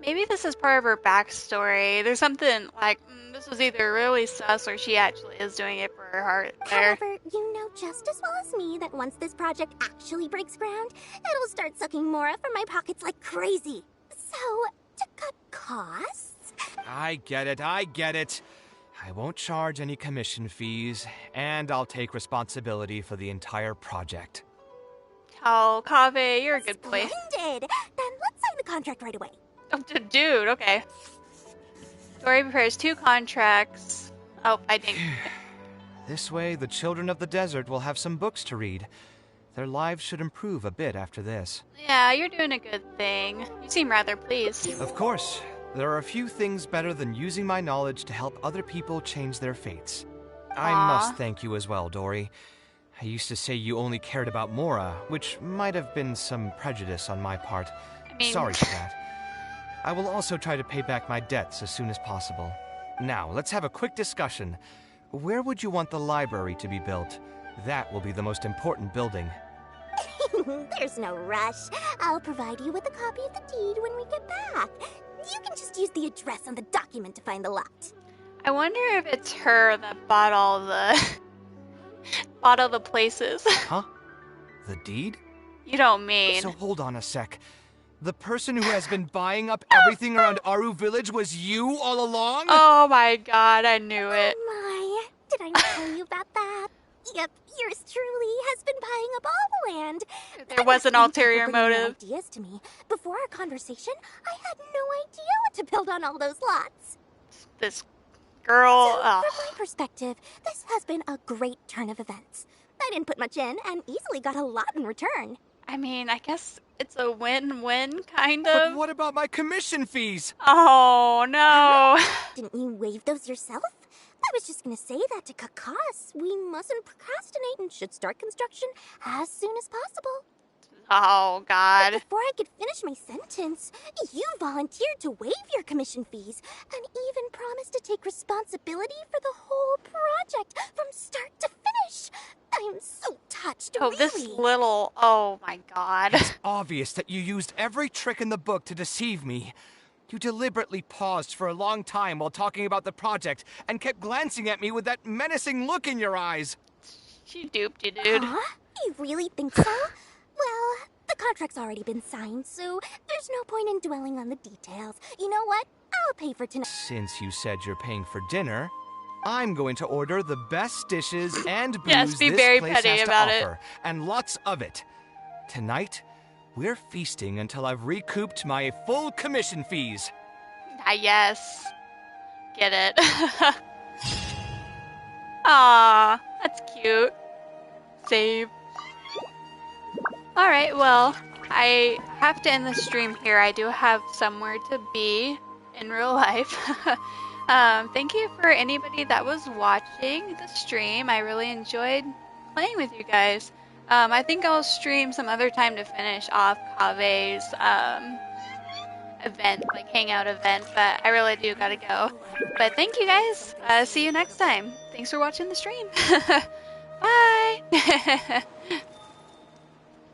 Maybe this is part of her backstory. There's something like, this was either really sus or she actually is doing it for her heart there. However, you know just as well as me that once this project actually breaks ground, it'll start sucking Mora from my pockets like crazy. So, to cut costs... I get it. I won't charge any commission fees, and I'll take responsibility for the entire project. Oh, Kaveh, you're a good boy. Splendid! Then let's sign the contract right away. Oh, dude, okay. Dory prepares 2 contracts. Oh, I think. This way, the children of the desert will have some books to read. Their lives should improve a bit after this. Yeah, you're doing a good thing. You seem rather pleased. Of course. There are a few things better than using my knowledge to help other people change their fates. I must thank you as well, Dory. I used to say you only cared about Mora, which might have been some prejudice on my part. Sorry for that. I will also try to pay back my debts as soon as possible. Now, let's have a quick discussion. Where would you want the library to be built? That will be the most important building. There's no rush. I'll provide you with a copy of the deed when we get back. You can just use the address on the document to find the lot. I wonder if it's her that bought all the bought all the places. Huh? The deed? You don't mean. So hold on a sec. The person who has been buying up everything around Aru Village was you all along? Oh my god, I knew it. Oh my, did I not tell you about that? Yep, yours truly has been buying up all the land. There was an ulterior motive. Ideas to me. Before our conversation, I had no idea what to build on all those lots. This girl. So, from my perspective, this has been a great turn of events. I didn't put much in and easily got a lot in return. I mean, I guess it's a win-win, kind of. But what about my commission fees? Oh, no. Didn't you waive those yourself? I was just gonna say that to cut costs. We mustn't procrastinate and should start construction as soon as possible. Oh, God. But before I could finish my sentence, you volunteered to waive your commission fees and even promised to take responsibility for the whole project from start to finish. I am so touched, Oh, really. this little... Oh, my God. It's obvious that you used every trick in the book to deceive me. You deliberately paused for a long time while talking about the project and kept glancing at me with that menacing look in your eyes. She duped you, dude. Huh? You really think so? Well, the contract's already been signed, so there's no point in dwelling on the details. You know what? I'll pay for tonight. Since you said you're paying for dinner, I'm going to order the best dishes and booze Yes, be this very place petty has about to it. offer, and lots of it. Tonight, we're feasting until I've recouped my full commission fees. Ah, yes. Get it. Aw, that's cute. Save. Alright, well, I have to end the stream here. I do have somewhere to be in real life. Thank you for anybody that was watching the stream. I really enjoyed playing with you guys. I think I'll stream some other time to finish off Kaveh's event, like hangout event, but I really do gotta go. But thank you guys. See you next time. Thanks for watching the stream. Bye!